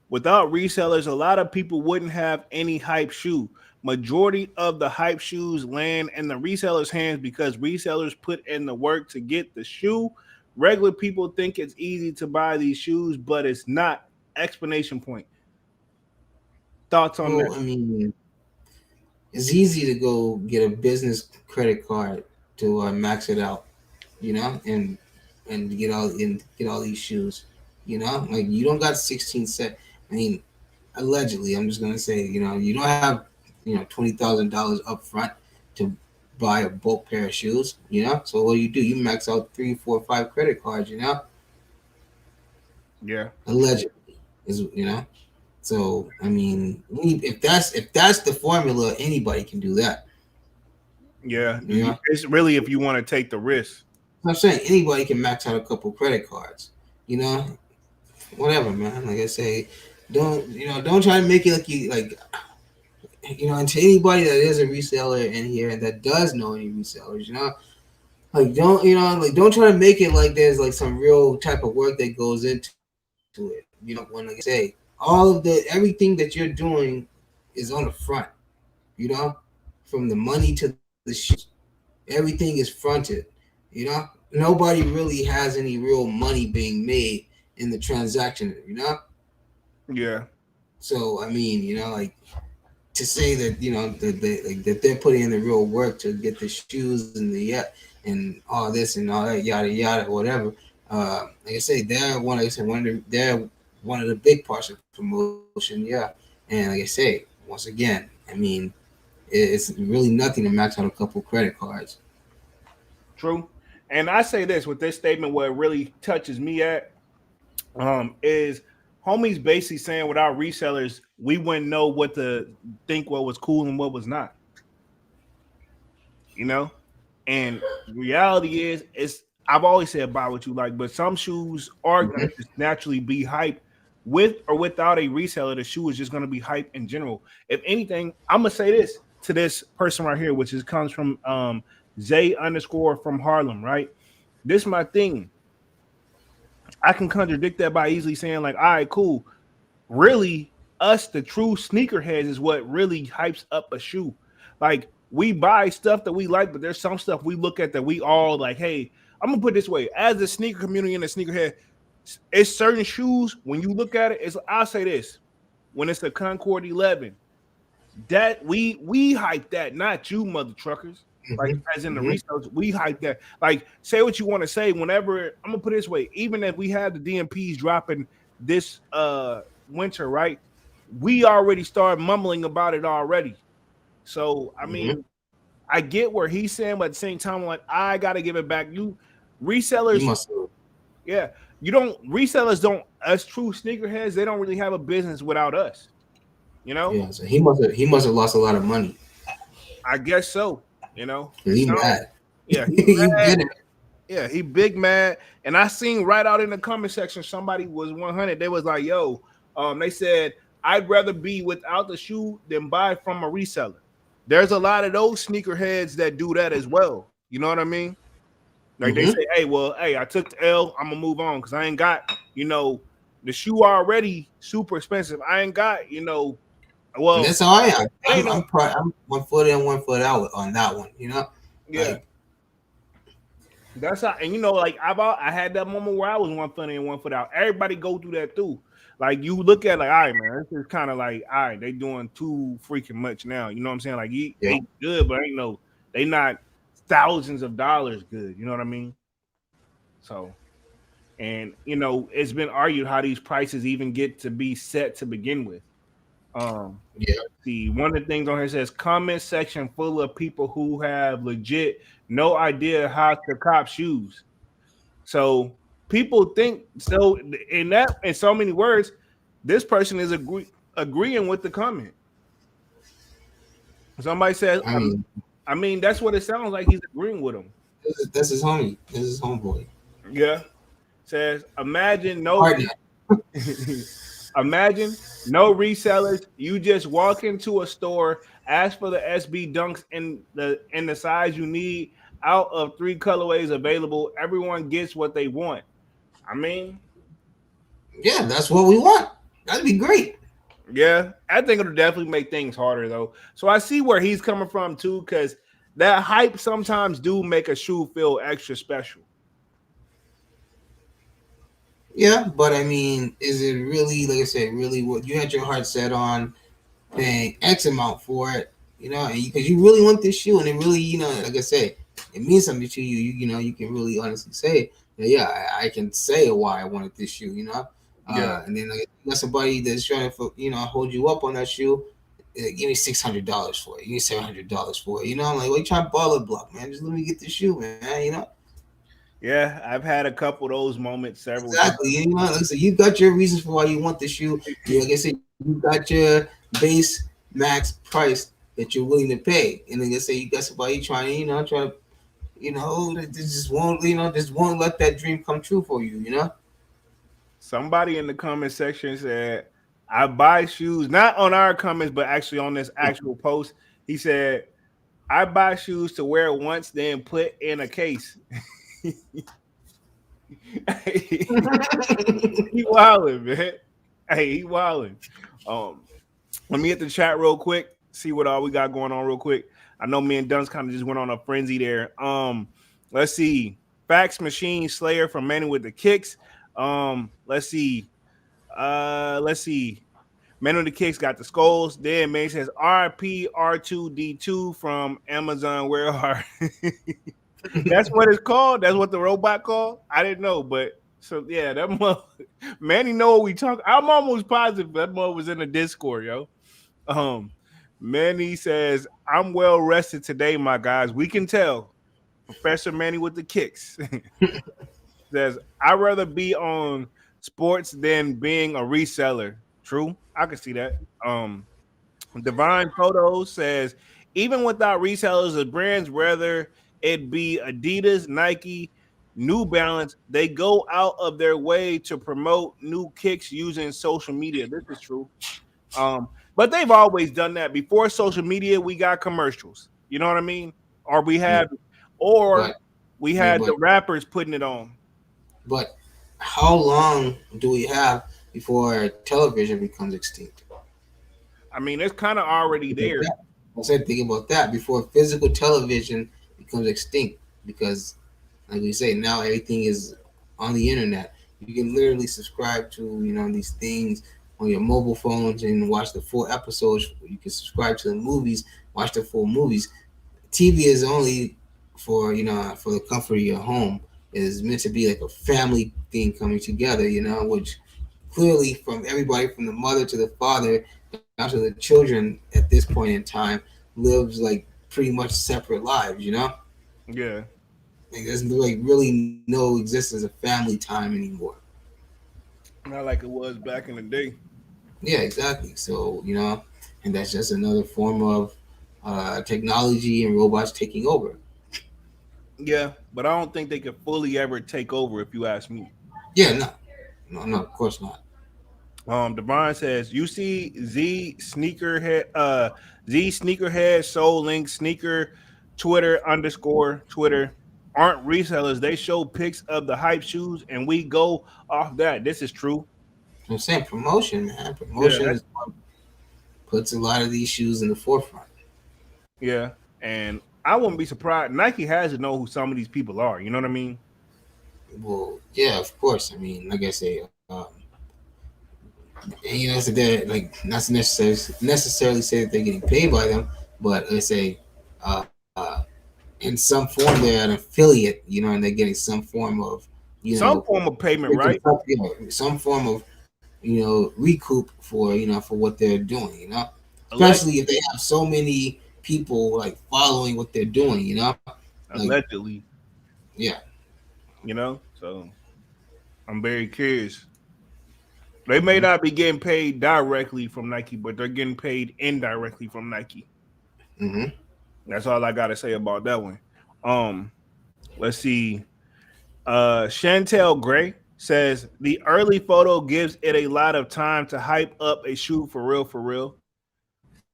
Speaker 1: without resellers, a lot of people wouldn't have any hype shoe. Majority of the hype shoes land in the resellers' hands because resellers put in the work to get the shoe. Regular people think it's easy to buy these shoes, but it's not. Explanation point. Thoughts on that?
Speaker 2: Well, I mean, It's easy to go get a business credit card to max it out, and get all these shoes, like you don't got 16 set. I mean, allegedly, I'm just gonna say, you don't have, $20,000 up front to buy a bulk pair of shoes, So what do? You max out three, four, five credit cards,
Speaker 1: Yeah,
Speaker 2: allegedly is, So I mean, if that's the formula, anybody can do that.
Speaker 1: yeah.
Speaker 2: You know,
Speaker 1: It's really if you want to take the risk.
Speaker 2: I'm saying anybody can max out a couple credit cards. You know, whatever, man. Like I say, don't try to make it like you like. And to anybody that is a reseller in here and that does know any resellers, don't try to make it like there's like some real type of work that goes into it. When like I say, everything that you're doing is on the front. You know, from the money to the shoes, everything is fronted. Nobody really has any real money being made in the transaction.
Speaker 1: Yeah,
Speaker 2: So I mean, like to say that that they're putting in the real work to get the shoes and all this and all that yada yada whatever. Like I say, they're one of the big parts of promotion. Yeah, and like I say, once again, I mean, it's really nothing to max out a couple credit cards.
Speaker 1: true. And I say this with this statement, what really touches me at is homies basically saying without resellers, we wouldn't know what to think, what was cool and what was not. You know, and reality is, it's I've always said buy what you like, but some shoes are
Speaker 2: Mm-hmm.
Speaker 1: gonna just naturally be hyped with or without a reseller. The shoe is just gonna be hype in general. If anything, I'm gonna say this to this person right here, which is comes from Zay underscore from Harlem, right? This is my thing. I can contradict that by easily saying, like, all right, cool. Really, us, the true sneakerheads, is what really hypes up a shoe. Like, we buy stuff that we like, but there's some stuff we look at that we all like, hey, I'm gonna put it this way: as a sneaker community and a sneakerhead, it's certain shoes, when you look at it, it's I'll say this: when it's a Concord 11, that we hype that, not you mother truckers. Like
Speaker 2: Mm-hmm.
Speaker 1: as in the
Speaker 2: Mm-hmm.
Speaker 1: research, we hype that. Like say what you want to say. Whenever I'm gonna put it this way, even if we had the DMPs dropping this winter, right? We already started mumbling about it already. So I
Speaker 2: Mm-hmm.
Speaker 1: mean, I get where he's saying, but at the same time, I'm like I gotta give it back. You
Speaker 2: You
Speaker 1: resellers,
Speaker 2: must have.
Speaker 1: yeah, you don't resellers don't us true sneakerheads. They don't really have a business without us. You know,
Speaker 2: Yeah. So he must have lost a lot of money.
Speaker 1: I guess so. You know,
Speaker 2: He
Speaker 1: so
Speaker 2: mad.
Speaker 1: yeah, he
Speaker 2: You
Speaker 1: mad.
Speaker 2: get it.
Speaker 1: Yeah, he big mad. And I seen right out in the comment section somebody was 100. They was like, "Yo, they said I'd rather be without the shoe than buy from a reseller." There's a lot of those sneakerheads that do that as well. You know what I mean? Like they
Speaker 2: Mm-hmm.
Speaker 1: say, "Hey, well, hey, I took the L. I'm gonna move on because I ain't got the shoe already super expensive. I ain't got
Speaker 2: And
Speaker 1: well,
Speaker 2: that's how I am.
Speaker 1: I ain't no
Speaker 2: I'm 1 foot in, 1 foot out on that one.
Speaker 1: yeah."
Speaker 2: Like
Speaker 1: That's how, and like I had that moment where I was 1 foot in, 1 foot out. Everybody go through that too. Like you look at like, all right, man, this is kind of like, all right, they doing too freaking much now. You know what I'm saying? Like
Speaker 2: yeah,
Speaker 1: they good, but ain't no, they not thousands of dollars good. You know what I mean? So, and it's been argued how these prices even get to be set to begin with. Um,
Speaker 2: yeah.
Speaker 1: see, one of the things on here says comment section full of people who have legit no idea how to cop shoes. So people think so in so many words, this person is agreeing with the comment. Somebody says,
Speaker 2: I mean,
Speaker 1: I mean, that's what it sounds like. He's agreeing with him.
Speaker 2: this is his homie. This is his homeboy.
Speaker 1: Yeah. Says,
Speaker 2: Partner.
Speaker 1: imagine no resellers. You just walk into a store, ask for the SB dunks in the size you need. Out of 3 colorways available, everyone gets what they want. I mean,
Speaker 2: Yeah, that's what we want. That'd be great.
Speaker 1: yeah, I think it'll definitely make things harder though. So I see where he's coming from too, because that hype sometimes do make a shoe feel extra special.
Speaker 2: Yeah, but I mean, is it really, like I said, really what you had your heart set on paying X amount for it? and because you really want this shoe, and it really, like I said, it means something to you. You can really honestly say, yeah, I can say why I wanted this shoe.
Speaker 1: Yeah.
Speaker 2: And then like, you got somebody that's trying to, hold you up on that shoe. Give me $600 for it. Give me $700 for it. I'm like, well, you trying to ball a block, man? Just let me get the shoe, man.
Speaker 1: Yeah, I've had a couple of those moments several times.
Speaker 2: Exactly. Like I said, you got your reasons for why you want the shoe. Like I said, you got your base max price that you're willing to pay. And like I say, you got somebody trying to, that just won't let that dream come true for you.
Speaker 1: Somebody in the comment section said, I buy shoes, not on our comments, but actually on this actual post. He said, I buy shoes to wear once, then put in a case. He wilding, man. Hey, he wilding. Um, Let me hit the chat real quick, see what all we got going on real quick. I know me and Duns kind of just went on a frenzy there. Let's see. Fax Machine Slayer from Manny with the Kicks. Let's see. Let's see. Man with the Kicks got the skulls. Then man says RP R2D2 from Amazon Warehouse. That's what it's called. That's what the robot called. I didn't know, but so yeah, that Manny know what we talk. I'm almost positive that mother was in the Discord, yo. Um, Manny says, I'm well rested today, my guys. We can tell. Professor Manny with the kicks says, I'd rather be on sports than being a reseller. True. I can see that. Divine Photos says, even without resellers of brands, whether it be Adidas, Nike, New Balance, they go out of their way to promote new kicks using social media. This is true. But they've always done that. Before social media, we got commercials. You know what I mean? Or we
Speaker 2: Yeah.
Speaker 1: had, or
Speaker 2: But
Speaker 1: we
Speaker 2: yeah,
Speaker 1: had the rappers putting it on.
Speaker 2: but how long do we have before television becomes extinct?
Speaker 1: I mean, it's kind of already
Speaker 2: Like
Speaker 1: there.
Speaker 2: that. I said, think about that before physical television becomes extinct, because, like we say, now everything is on the internet. You can literally subscribe to these things on your mobile phones and watch the full episodes. You can subscribe to the movies, watch the full movies. TV is only for for the comfort of your home. It is meant to be like a family thing coming together. Which clearly from everybody from the mother to the father down to the children at this point in time lives like pretty much separate lives.
Speaker 1: Yeah.
Speaker 2: Like there's like really no existence of family time anymore.
Speaker 1: Not like it was back in the day.
Speaker 2: Yeah, exactly. So and that's just another form of technology and robots taking over.
Speaker 1: Yeah, but I don't think they could fully ever take over if you ask me.
Speaker 2: Yeah, no, no, no, of course not.
Speaker 1: Devon says, you see Z sneakerhead, Soul Link sneaker, Twitter underscore Twitter aren't resellers. They show pics of the hype shoes and we go off that. This is true.
Speaker 2: I'm saying promotion, man.
Speaker 1: Yeah,
Speaker 2: Promotion is what puts a lot of these shoes in the forefront.
Speaker 1: yeah. And I wouldn't be surprised. Nike has to know who some of these people are. You know what I mean?
Speaker 2: Well, yeah, of course. I mean, like I say, and, so they're like not to necessarily say that they're getting paid by them, but let's say, in some form they're an affiliate, and they're getting some form of, you
Speaker 1: Some
Speaker 2: know,
Speaker 1: form of payment, right?
Speaker 2: some form of, recoup for what they're doing,
Speaker 1: Alleg-
Speaker 2: especially if they have so many people like following what they're doing, like
Speaker 1: Allegedly,
Speaker 2: yeah.
Speaker 1: So I'm very curious. They may not be getting paid directly from Nike, but they're getting paid indirectly from Nike.
Speaker 2: Mm-hmm.
Speaker 1: That's all I gotta say about that one. Um, let's see. Chantel Gray says the early photo gives it a lot of time to hype up a shoe for real, for real.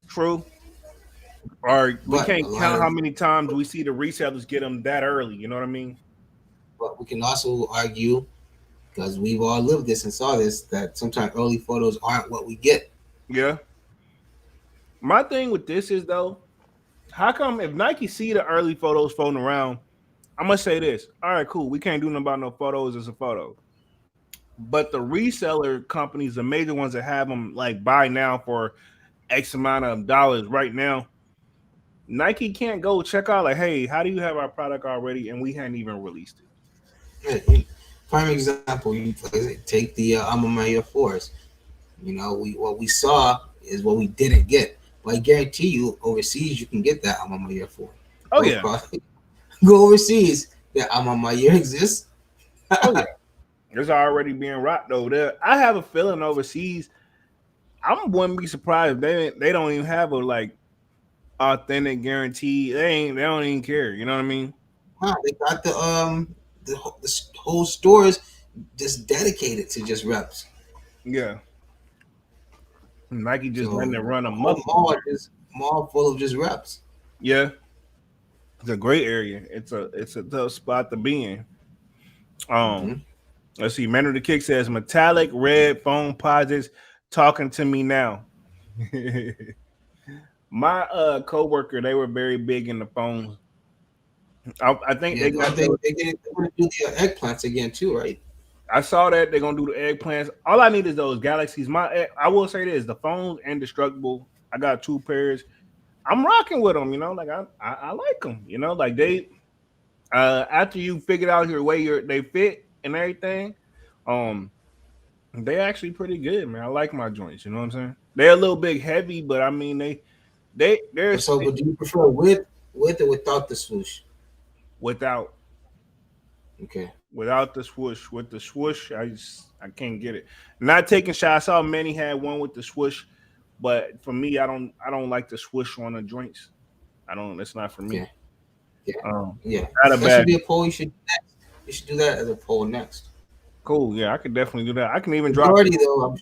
Speaker 1: True. Or we
Speaker 2: But a
Speaker 1: can't
Speaker 2: lot
Speaker 1: count how
Speaker 2: of
Speaker 1: many times we see the resellers get them that early. You know what I mean?
Speaker 2: but we can also argue, because we've all lived this and saw this, that sometimes early photos aren't what we get.
Speaker 1: Yeah. My thing with this is though, how come if Nike see the early photos floating around, I'm gonna say this. All right, cool. We can't do nothing about no photos as a photo. But the reseller companies, the major ones that have them like buy now for X amount of dollars right now, Nike can't go check out like, hey, how do you have our product already and we hadn't even released it?
Speaker 2: Prime example, you take the Alma Mater fours. You know, what we saw is what we didn't get. But I guarantee you, overseas, you can get that Alma Mater four.
Speaker 1: Oh
Speaker 2: Go
Speaker 1: yeah.
Speaker 2: across, go overseas. That Alma Mater exists.
Speaker 1: Oh yeah. It's already being rocked over there. I have a feeling overseas, I wouldn't be surprised if they don't even have a like authentic guarantee. They don't even care. You know what I mean?
Speaker 2: Wow, they got the whole stores just dedicated to just reps.
Speaker 1: Yeah. Nike just letting
Speaker 2: So
Speaker 1: it run
Speaker 2: the whole
Speaker 1: amok over
Speaker 2: mall
Speaker 1: there.
Speaker 2: is mall full of just reps.
Speaker 1: Yeah, it's a great area. It's a tough spot to be in. Um,
Speaker 2: Hmm.
Speaker 1: let's see. Man of the Kick says metallic red phone posits talking to me now. My coworker, they were very big in the phones. I think
Speaker 2: Yeah,
Speaker 1: they
Speaker 2: I
Speaker 1: got
Speaker 2: think
Speaker 1: those.
Speaker 2: they're gonna do the eggplants again too, right?
Speaker 1: I saw that they're gonna do the eggplants. All I need is those galaxies. I will say this: the phone's indestructible. I got two pairs. I'm rocking with them. You know, like I like them. You know, like they after you figured out your way they fit and everything, um, they actually pretty good, man. I like my joints. You know what I'm saying? They're a little bit heavy, but I mean
Speaker 2: But
Speaker 1: there's
Speaker 2: so, but do you prefer with or without the swoosh?
Speaker 1: without
Speaker 2: Okay.
Speaker 1: without the swoosh. With the swoosh, I can't get it. Not taking shots. I saw many had one with the swoosh, but for me, I don't like the swoosh on the joints. I don't. That's not for me.
Speaker 2: Okay. Yeah.
Speaker 1: Um,
Speaker 2: Yeah.
Speaker 1: not a
Speaker 2: That should
Speaker 1: bad.
Speaker 2: be a poll. You should do that as a poll next.
Speaker 1: Cool. Yeah, I could definitely do that. I can even drop.
Speaker 2: Majority though, I'm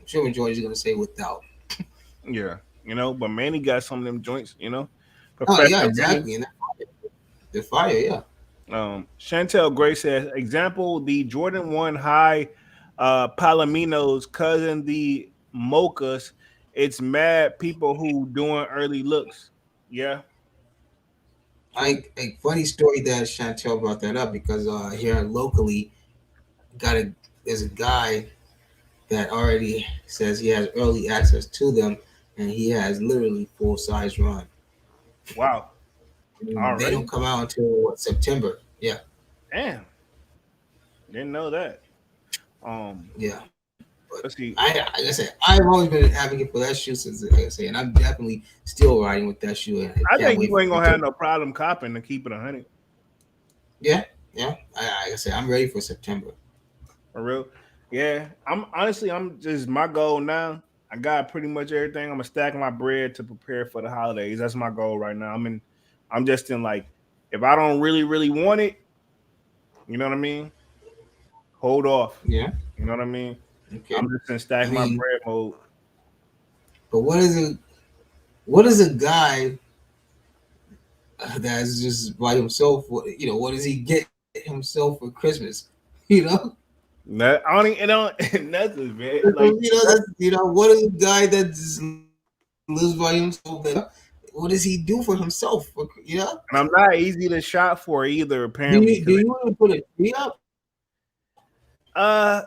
Speaker 2: sure majority is gonna say without.
Speaker 1: Yeah, but Manny got some of them joints.
Speaker 2: Oh
Speaker 1: Professor
Speaker 2: yeah,
Speaker 1: Manny.
Speaker 2: exactly. And they're fire. Yeah.
Speaker 1: Chantel Gray says, example, the Jordan 1 high Palominos cousin the Mochas. It's mad people who doing early looks. Yeah, true.
Speaker 2: A funny story that Chantel brought that up because here locally, got a there's a guy that already says he has early access to them, and he has literally full size run.
Speaker 1: Wow.
Speaker 2: And they
Speaker 1: Already?
Speaker 2: don't come out until September. Yeah,
Speaker 1: Damn. Didn't know that. Um,
Speaker 2: yeah. But
Speaker 1: let's see.
Speaker 2: like I said, I've always been an advocate for that shoe since, like I say, and I'm definitely still riding with that shoe, and I
Speaker 1: I
Speaker 2: can't
Speaker 1: think
Speaker 2: wait
Speaker 1: you
Speaker 2: for
Speaker 1: ain't
Speaker 2: them
Speaker 1: gonna
Speaker 2: to.
Speaker 1: have no problem copping to keep it 100
Speaker 2: Yeah, yeah. Like I said, I'm ready for September.
Speaker 1: for real. Yeah, I'm just my goal now. I got pretty much everything. I'm gonna stack my bread to prepare for the holidays. That's my goal right now. I'm just in like, if I don't really, really want it, you know what I mean? Hold off.
Speaker 2: Yeah.
Speaker 1: You know what I mean?
Speaker 2: Okay.
Speaker 1: I'm just in
Speaker 2: I
Speaker 1: stack my
Speaker 2: mean,
Speaker 1: bread mode.
Speaker 2: but what is a guy that's just by himself? What does he get himself for Christmas? You know,
Speaker 1: I don't even, it don't nothing, man. Like
Speaker 2: what is a guy that just lives by himself? What does he do for himself?
Speaker 1: and I'm not easy to shop for either,
Speaker 2: Do
Speaker 1: apparently.
Speaker 2: you do
Speaker 1: Because
Speaker 2: you want to put a tree up?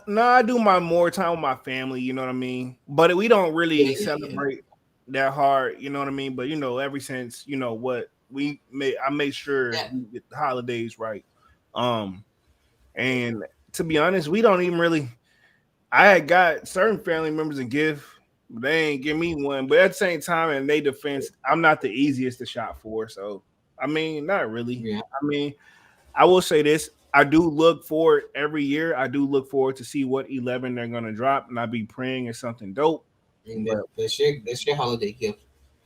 Speaker 1: no, I do my more time with my family, you know what I mean? But we don't
Speaker 2: Yeah,
Speaker 1: really
Speaker 2: yeah, yeah.
Speaker 1: celebrate that hard, you know what I mean? But ever since, what I make sure
Speaker 2: Yeah.
Speaker 1: we get the holidays right. Um and to be honest, we don't even really I had got certain family members a gift, but they ain't give me one. But at the same time, in their defense, I'm not the easiest to shop for. So I mean, not really.
Speaker 2: Yeah.
Speaker 1: I mean, I will say this. I do look forward every year. I do look forward to see what 11 they're gonna drop, and I be praying it's something dope.
Speaker 2: And
Speaker 1: But
Speaker 2: that's your holiday gift.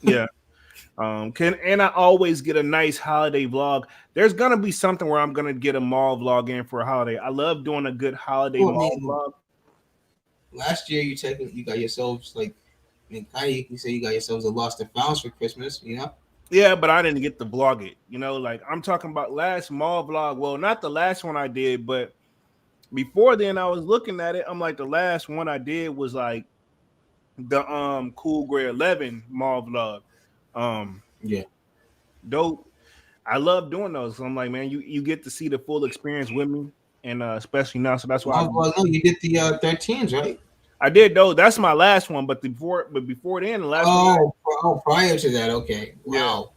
Speaker 1: yeah, I always get a nice holiday vlog. There's gonna be something where I'm gonna get a mall vlog in for a holiday. I love doing a good holiday
Speaker 2: Well, I
Speaker 1: mall
Speaker 2: mean,
Speaker 1: vlog.
Speaker 2: last year you got yourselves like, I mean, kind of you can say you got yourselves a lost and founds for Christmas.
Speaker 1: Yeah, but I didn't get to vlog it. Like I'm talking about last mall vlog. Well, not the last one I did, but before then I was looking at it. I'm like, the last one I did was like the Cool Gray 11 mall vlog. Um,
Speaker 2: Yeah.
Speaker 1: dope. I love doing those. So I'm like, man, you get to see the full experience with me, and especially now. So that's why
Speaker 2: Well, no, you did the 13s, right?
Speaker 1: I did those. That's my last one. But before then, the last one,
Speaker 2: Oh, prior to that, okay.
Speaker 1: yeah,
Speaker 2: Wow.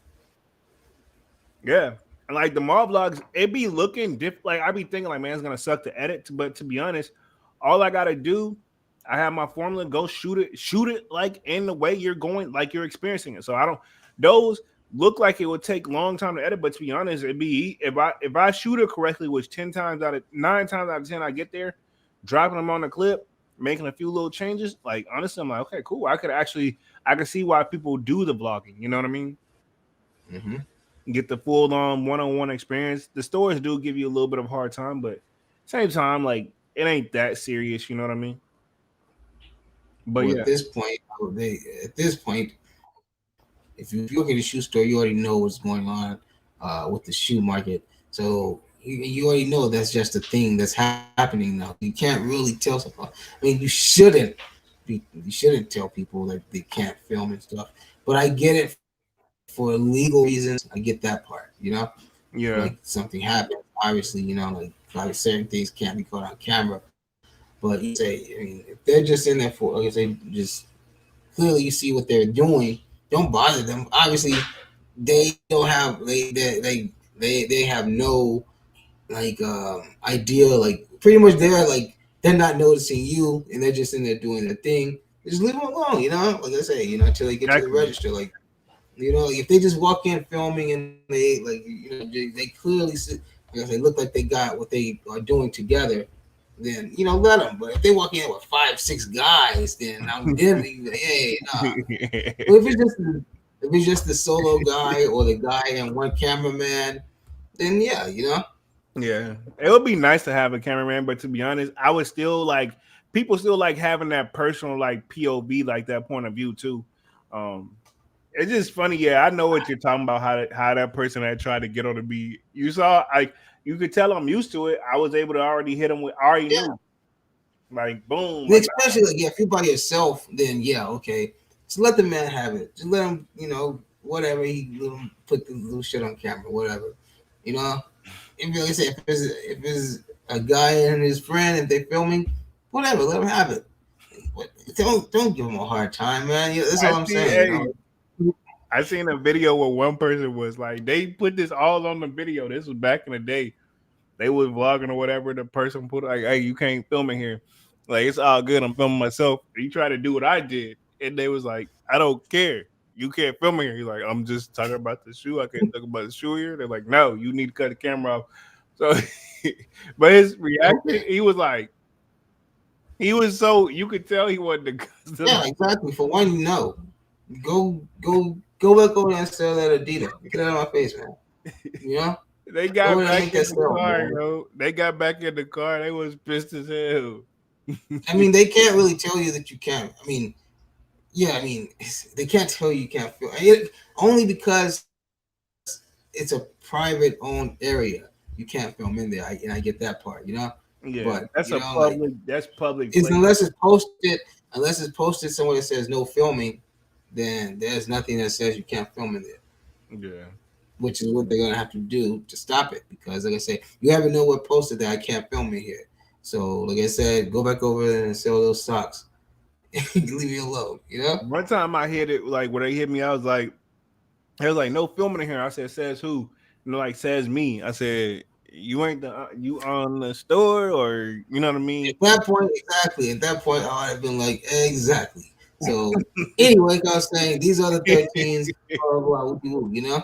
Speaker 1: Yeah. And like the mall vlogs, it be looking different. Like I be thinking like, man, it's gonna suck to edit. But to be honest, all I gotta do, I have my formula, go shoot it like in the way you're going, like you're experiencing it. So I don't those look like it would take long time to edit, but to be honest, it'd be if I shoot it correctly, which 9 times out of 10 I get there, dropping them on the clip, making a few little changes. Like honestly, I'm like, okay, cool. I could see why people do the vlogging. You know what I mean?
Speaker 2: Mm-hmm.
Speaker 1: Get the full on one experience. The stores do give you a little bit of a hard time, but same time, like it ain't that serious. You know what I mean? But
Speaker 2: Well,
Speaker 1: yeah,
Speaker 2: at this point, if you look at the shoe store, you already know what's going on with the shoe market. So you already know that's just a thing that's happening now. You can't really tell someone. I mean, you shouldn't tell people that they can't film and stuff. But I get it for legal reasons. I get that part. Like
Speaker 1: yeah,
Speaker 2: something happened, obviously, like certain things can't be caught on camera. But you say, I mean, if they're just in there for, like I say, just clearly you see what they're doing, don't bother them. Obviously, they don't have they have no idea. Like pretty much they're not noticing you, and they're just in there doing their thing. Just leave them alone. Like I say, until they get to the
Speaker 1: exactly.
Speaker 2: register. Like like if they just walk in filming and they clearly see, like I say, look like they got what they are doing together, then let them. But if they walk in with 5, 6 guys, then I'm then like, hey, nah. But if it's just the solo guy or the guy and one cameraman, then yeah.
Speaker 1: Yeah, it would be nice to have a cameraman, but to be honest, I would still like people still like having that personal like POV, like that point of view too. Um, it's just funny. Yeah, I know what you're talking about. How that person that tried to get on the beat. You saw, like you could tell I'm used to it. I was able to already hit him with. I already
Speaker 2: Yeah.
Speaker 1: knew, like boom,
Speaker 2: And
Speaker 1: like
Speaker 2: especially like if you're by yourself, then yeah, okay. Just let the man have it. Just let him, whatever let him put the little shit on camera, whatever. You know, if like I say, if it's a guy and his friend, if they're filming, whatever, let them have it. But don't give them a hard time, man. That's
Speaker 1: I
Speaker 2: all I'm
Speaker 1: see.
Speaker 2: saying.
Speaker 1: Hey, I seen a video where one person was like, they put this all on the video. This was back in the day. They was vlogging or whatever. The person put like, "Hey, you can't film in here. Like it's all good. I'm filming myself." He tried to do what I did, and they was like, "I don't care. You can't film in here." He's like, "I'm just talking about the shoe. I can't talk about the shoe here." They're like, "No, you need to cut the camera off." So, but his reaction,
Speaker 2: Okay.
Speaker 1: he was like, he was so you could tell he wasn't the
Speaker 2: Yeah,
Speaker 1: customer.
Speaker 2: exactly. For one, go back over there and sell that Adidas. Get out of my face, man. You know,
Speaker 1: They
Speaker 2: go over
Speaker 1: got
Speaker 2: there and
Speaker 1: back
Speaker 2: make
Speaker 1: in
Speaker 2: that
Speaker 1: the
Speaker 2: sell,
Speaker 1: car,
Speaker 2: man.
Speaker 1: yo. They got back in the car. They was pissed as hell.
Speaker 2: I mean, they can't really tell you that you can't. I mean, yeah, I mean, they can't tell you can't film. Only because it's a private owned area. You can't film in there, and I get that part. But
Speaker 1: Yeah, that's a
Speaker 2: like
Speaker 1: public. That's public
Speaker 2: it's
Speaker 1: place.
Speaker 2: unless it's posted somewhere that says no filming, then there's nothing that says you can't film in there.
Speaker 1: Yeah.
Speaker 2: Which is what they're gonna have to do to stop it. Because like I say, you have nowhere posted that I can't film in here. So like I said, go back over there and sell those socks. Leave me alone.
Speaker 1: One time I hit it like when they hit me, I was like, they was like, no filming in here. I said, says who? And they're like, says me. I said, you ain't you on the store or you know what I
Speaker 2: At
Speaker 1: mean?
Speaker 2: that point, exactly. At that point, I would have been like, exactly. So anyway, like I was saying, these are the 13s. Blah, blah, blah,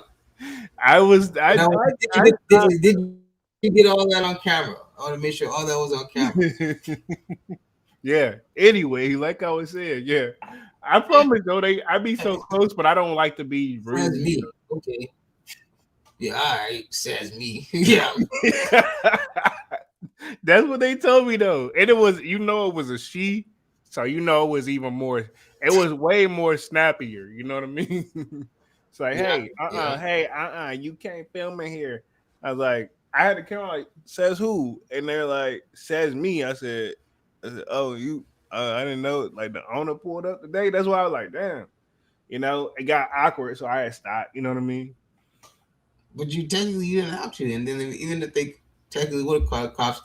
Speaker 1: I was
Speaker 2: Now, did you get all that on camera? I want to make sure all that was on camera.
Speaker 1: yeah. Anyway, like I was saying, yeah. I promise though, I be so close, but I don't like to be
Speaker 2: Says
Speaker 1: rude.
Speaker 2: me. Okay. Yeah, all right. Says me. Yeah.
Speaker 1: That's what they told me though. And it was, it was a she. So it was even more, it was way more snappier. You know what I mean? It's like,
Speaker 2: Yeah.
Speaker 1: hey,
Speaker 2: Yeah.
Speaker 1: you can't film in here. I was like, I had to camera like, says who? And they're like, says me. Oh, I didn't know. Like the owner pulled up today. That's why I was like, damn. It got awkward, so I had stopped. You know what I mean?
Speaker 2: But you didn't have to. And then even if they technically would have called cops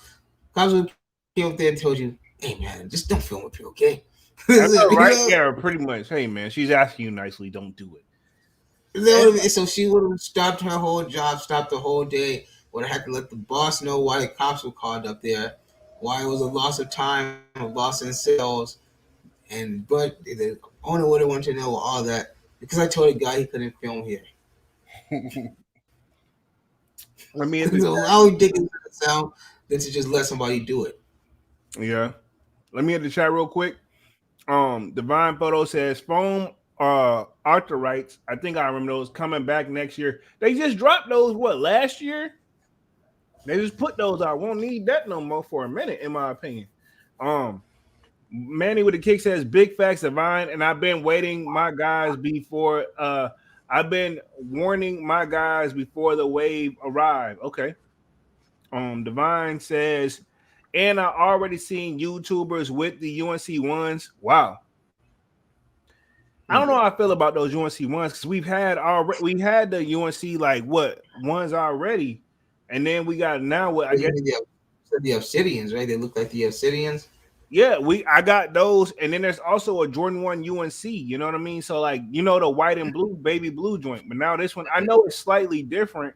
Speaker 2: would came up there and told you, hey man, just don't film up here, okay?
Speaker 1: I know,
Speaker 2: you
Speaker 1: right?
Speaker 2: know?
Speaker 1: Yeah, pretty much. Hey, man, she's asking you nicely. Don't do it. And
Speaker 2: So she would have stopped her whole job, stopped the whole day. Would have had to let the boss know why the cops were called up there, why it was a loss of time, a loss in sales, but the owner would have wanted to know all that because I told the guy he couldn't film here.
Speaker 1: let me hit the
Speaker 2: So how ridiculous does it sound than to just let somebody do it?
Speaker 1: yeah. Let me hit the chat real quick. Divine Photo says foam Arthur rights. I think I remember those coming back next year. They just dropped those what last year? They just put those out. Won't need that no more for a minute, in my opinion. Um Manny with the kick says big facts Divine, and I've been waiting my guys before I've been warning my guys before the wave arrived. Okay. Divine says, and I already seen YouTubers with the UNC ones. Wow. I don't know how I feel about those UNC ones because we had the UNC like what ones already, and then we got now what I guess
Speaker 2: The obsidians, right? They look like the obsidians.
Speaker 1: yeah I got those, and then there's also a Jordan 1 UNC. You know what I mean? So like the white and blue baby blue joint, but now this one I know it's slightly different,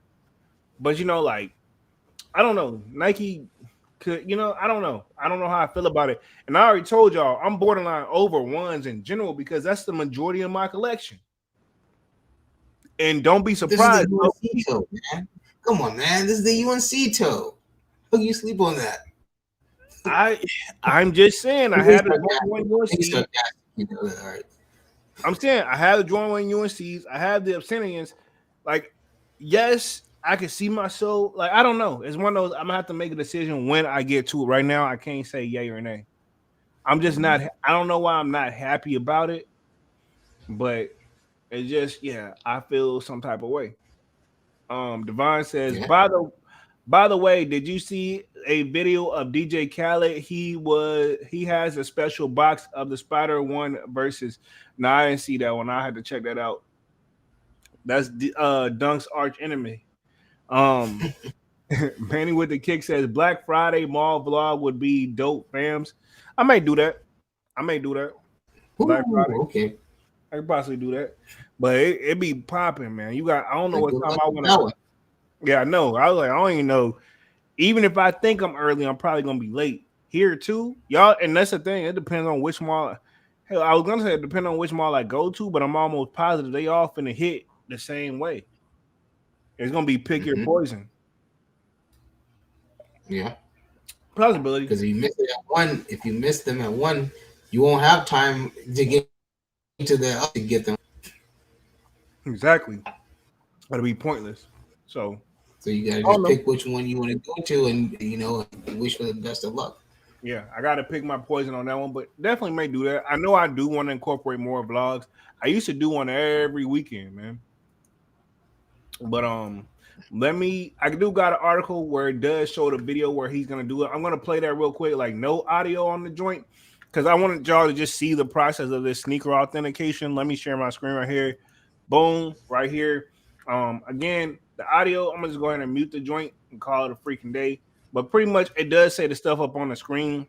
Speaker 1: but like I don't know Nike. I don't know how I feel about it. And I already told y'all I'm borderline over ones in general because that's the majority of my collection. And don't be
Speaker 2: This is the
Speaker 1: surprised.
Speaker 2: UNC toe, man. Come on, man. This is the UNC toe. How can you sleep on that?
Speaker 1: I I'm just saying I had a Jordan 1 UNC.
Speaker 2: All right.
Speaker 1: I'm saying I have the Jordan 1 UNCs. I have the Obsidians. Like, yes, I can see myself. Like, I don't know. It's one of those I'm gonna have to make a decision when I get to it. Right now, I can't say yay or nay. I'm just not. I don't know why I'm not happy about it, but it's just I feel some type of way. Devon says, by the way, did you see a video of DJ Khaled? He has a special box of the Spider One versus. No, I didn't see that one. I had to check that out. That's Dunk's arch enemy. Um Manny with the kick says Black Friday mall vlog would be dope, fams. I may do that. Black Friday.
Speaker 2: Ooh, okay.
Speaker 1: I could possibly do that. But it be popping, man. I don't know what time I want to. Yeah, I know. I was like, I don't even know. Even if I think I'm early, I'm probably gonna be late. Here too. Y'all, and that's the thing. It depends on which mall. Hell, I was gonna say it depends on which mall I go to, but I'm almost positive they all finna hit the same way. It's gonna be pick your poison.
Speaker 2: Yeah.
Speaker 1: Possibility.
Speaker 2: Because if you miss them at one, you won't have time to get to the other to get them.
Speaker 1: Exactly. That'll be pointless. So
Speaker 2: you gotta just pick which one you want to go to, and wish for the best of luck.
Speaker 1: Yeah, I gotta pick my poison on that one, but definitely may do that. I know I do want to incorporate more vlogs. I used to do one every weekend, man. But I do got an article where it does show the video where he's gonna do it. I'm gonna play that real quick, like no audio on the joint, because I wanted y'all to just see the process of this sneaker authentication. Let me share my screen right here. Boom, right here. Again, the audio, I'm gonna just go ahead and mute the joint and call it a freaking day. But pretty much it does say the stuff up on the screen.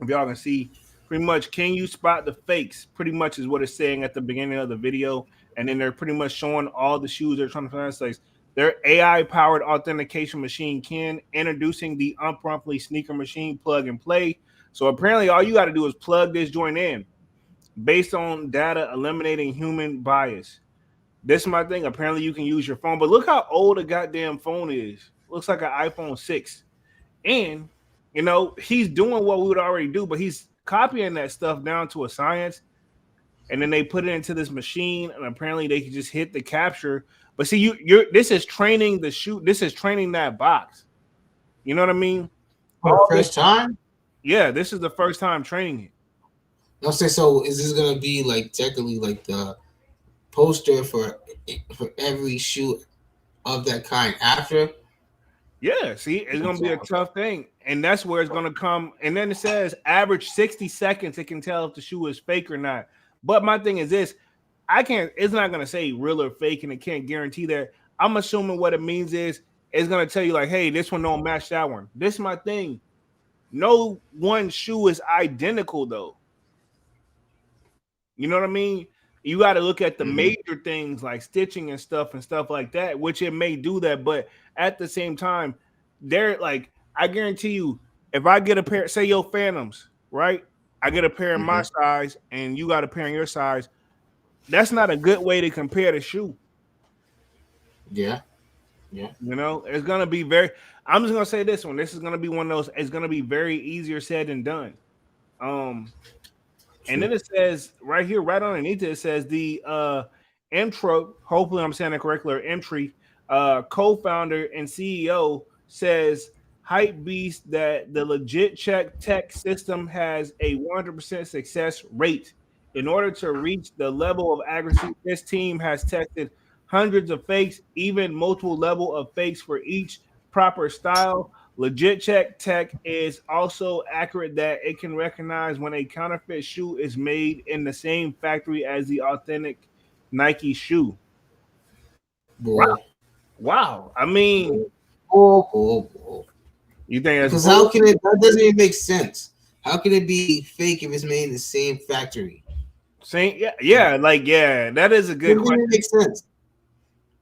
Speaker 1: If y'all can see, pretty much, can you spot the fakes? Pretty much is what it's saying at the beginning of the video. And then they're pretty much showing all the shoes they're trying to translate. Their AI-powered authentication machine can introducing the unpromptly sneaker machine plug and play. So apparently all you got to do is plug this joint in based on data eliminating human bias. This is my thing. Apparently you can use your phone, but look how old a goddamn phone is. Looks like an iPhone 6. And, he's doing what we would already do, but he's copying that stuff down to a science. And then they put it into this machine, and apparently they can just hit the capture. But see, this is training the shoot. This is training that box. You know what I mean?
Speaker 2: For the first time?
Speaker 1: Yeah, this is the first time training it.
Speaker 2: I'll say, so is this gonna be like technically like the poster for every shoe of that kind after?
Speaker 1: Yeah, see, it's gonna be a tough thing, and that's where it's gonna come. And then it says average 60 seconds. It can tell if the shoe is fake or not. But my thing is this: it's not gonna say real or fake, and it can't guarantee that. I'm assuming what it means is it's gonna tell you like, hey, this one don't match that one. This is my thing. No one shoe is identical though. You know what I mean? You got to look at the
Speaker 2: Mm-hmm.
Speaker 1: major things like stitching and stuff like that, which it may do that, but at the same time, they're like, I guarantee you, if I get a pair, say your Phantoms, right? I get a pair in my
Speaker 2: Mm-hmm.
Speaker 1: size, and you got a pair in your size. That's not a good way to compare the shoe.
Speaker 2: Yeah. Yeah.
Speaker 1: You know, it's gonna be very. I'm just gonna say this one. This is gonna be one of those. It's gonna be very easier said than done. Um, And
Speaker 2: True.
Speaker 1: then it says right here, right underneath it, it says the intro. Hopefully, I'm saying it correctly. Or entry, co-founder and CEO says hype beast that the legit check tech system has a 100% success rate. In order to reach the level of accuracy, this team has tested hundreds of fakes, even multiple level of fakes for each proper style. Legit check tech is also accurate that it can recognize when a counterfeit shoe is made in the same factory as the authentic Nike shoe. Wow.
Speaker 2: Bull.
Speaker 1: Wow. I mean,
Speaker 2: Bull. Bull. Bull. Bull.
Speaker 1: you think that's
Speaker 2: Because how
Speaker 1: bull?
Speaker 2: can it? That doesn't even make sense. How can it be fake if it's made in the same factory?
Speaker 1: Saying, yeah, yeah, like, yeah, that is a
Speaker 2: It
Speaker 1: good
Speaker 2: doesn't even
Speaker 1: question.
Speaker 2: make sense.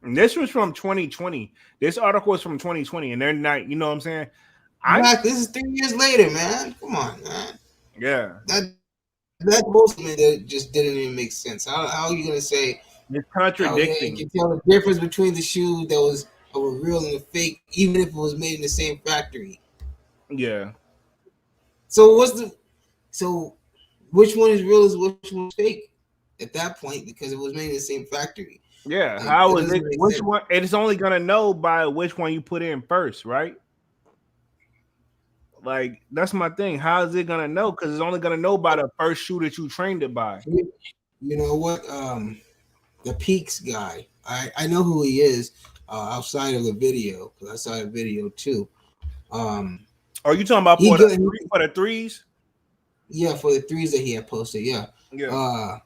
Speaker 1: And this was from 2020. This article is from 2020, and they're not, you know what I'm saying? I,
Speaker 2: Back. This is 3 years later, man. Come on, man.
Speaker 1: yeah,
Speaker 2: That most that just didn't even make sense. How are you gonna say?
Speaker 1: it's
Speaker 2: Oh yeah, you
Speaker 1: contradicting.
Speaker 2: can tell the difference between the shoe that was a real and a fake, even if it was made in the same factory.
Speaker 1: Yeah,
Speaker 2: So so which one is real? Is which one's fake? At that point, because it was made in the same factory.
Speaker 1: yeah.
Speaker 2: Like that
Speaker 1: How is
Speaker 2: doesn't
Speaker 1: it?
Speaker 2: make
Speaker 1: Which
Speaker 2: sense.
Speaker 1: one? It's only gonna know by which one you put in first, right? Like that's my thing. How is it gonna know? Because it's only gonna know by the first shoe that you trained it by.
Speaker 2: You know what? The Peaks guy. I know who he is outside of the video because I saw the video too. Um,
Speaker 1: Are you talking about
Speaker 2: he
Speaker 1: for the
Speaker 2: got
Speaker 1: for the threes?
Speaker 2: yeah for the threes that he had posted. Yeah,
Speaker 1: Yeah.
Speaker 2: uh,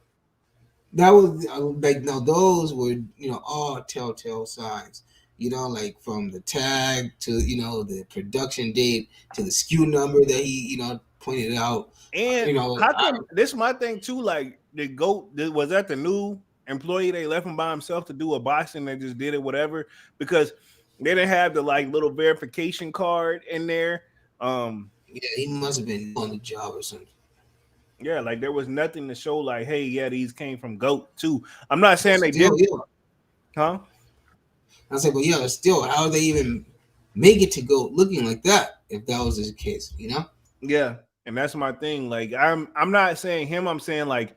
Speaker 2: that was like now those were all telltale signs. Like from the tag to the production date to the SKU number that he pointed out.
Speaker 1: And how come this is my thing too? Like the goat was that the new employee they left him by himself to do a box and they just did it whatever because they didn't have the like little verification card in there.
Speaker 2: Yeah, he must have been on the job or something.
Speaker 1: Yeah, like there was nothing to show like, hey, yeah, these came from goat too. I'm not
Speaker 2: But
Speaker 1: saying they
Speaker 2: still,
Speaker 1: didn't,
Speaker 2: yeah.
Speaker 1: huh?
Speaker 2: I said, but yeah, still, how they even make it to go looking like that if that was the case?
Speaker 1: Yeah, and that's my thing. Like I'm not saying him. I'm saying like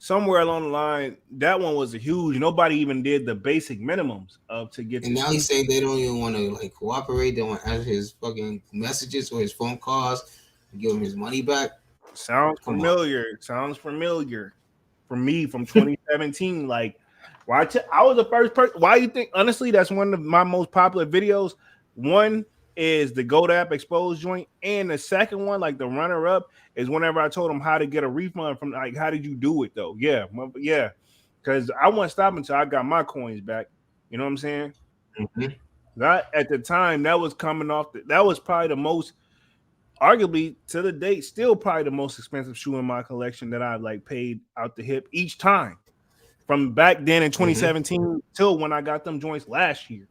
Speaker 1: somewhere along the line that one was a huge. Nobody even did the basic minimums of to get
Speaker 2: And
Speaker 1: the
Speaker 2: now
Speaker 1: shoe.
Speaker 2: he's saying they don't even want to like cooperate. They want to answer his fucking messages or his phone calls, give him his money back.
Speaker 1: Sounds
Speaker 2: Come on.
Speaker 1: familiar. Sounds familiar for me from 2017. Like, I was the first person. Why you think? Honestly, that's one of my most popular videos. One is the Goat app exposed joint, and the second one, like the runner up, is whenever I told him how to get a refund from. Like, how did you do it though? Yeah, yeah, because I wouldn't stop until I got my coins back. You know what I'm saying?
Speaker 2: Mm-hmm.
Speaker 1: That at the time that was coming off. That was probably the most arguably to the date, still probably the most expensive shoe in my collection that I've like paid out the hip each time from back then in
Speaker 2: Mm-hmm.
Speaker 1: 2017 till when I got them joints last year.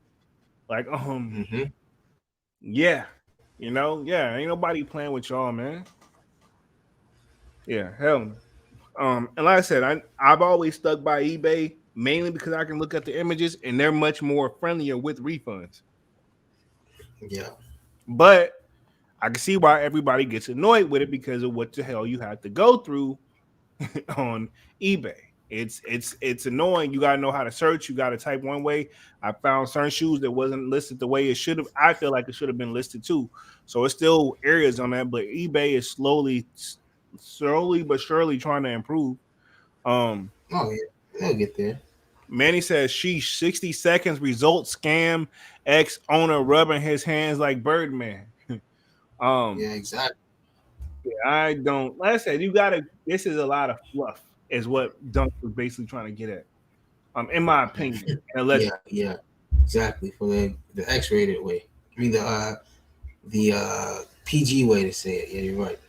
Speaker 1: Like,
Speaker 2: Mm-hmm.
Speaker 1: yeah, yeah, ain't nobody playing with y'all, man. Yeah, hell no. And like I said, I've always stuck by eBay mainly because I can look at the images and they're much more friendlier with refunds.
Speaker 2: Yeah.
Speaker 1: But I can see why everybody gets annoyed with it because of what the hell you have to go through on eBay. It's annoying. You gotta know how to search. You gotta type one way. I found certain shoes that wasn't listed the way it should have. I feel like it should have been listed too. So it's still areas on that, but eBay is slowly but surely trying to improve. Um,
Speaker 2: Oh yeah. They'll get there.
Speaker 1: Manny says she 60 seconds result scam ex owner rubbing his hands like Birdman.
Speaker 2: Yeah.
Speaker 1: um,
Speaker 2: Exactly.
Speaker 1: I don't. Like I said, you gotta. This is a lot of fluff, is what Dunk was basically trying to get at. In my opinion,
Speaker 2: Yeah.
Speaker 1: allegedly.
Speaker 2: Yeah. Exactly. For the X-rated way. I mean the PG way to say it. Yeah, you're right.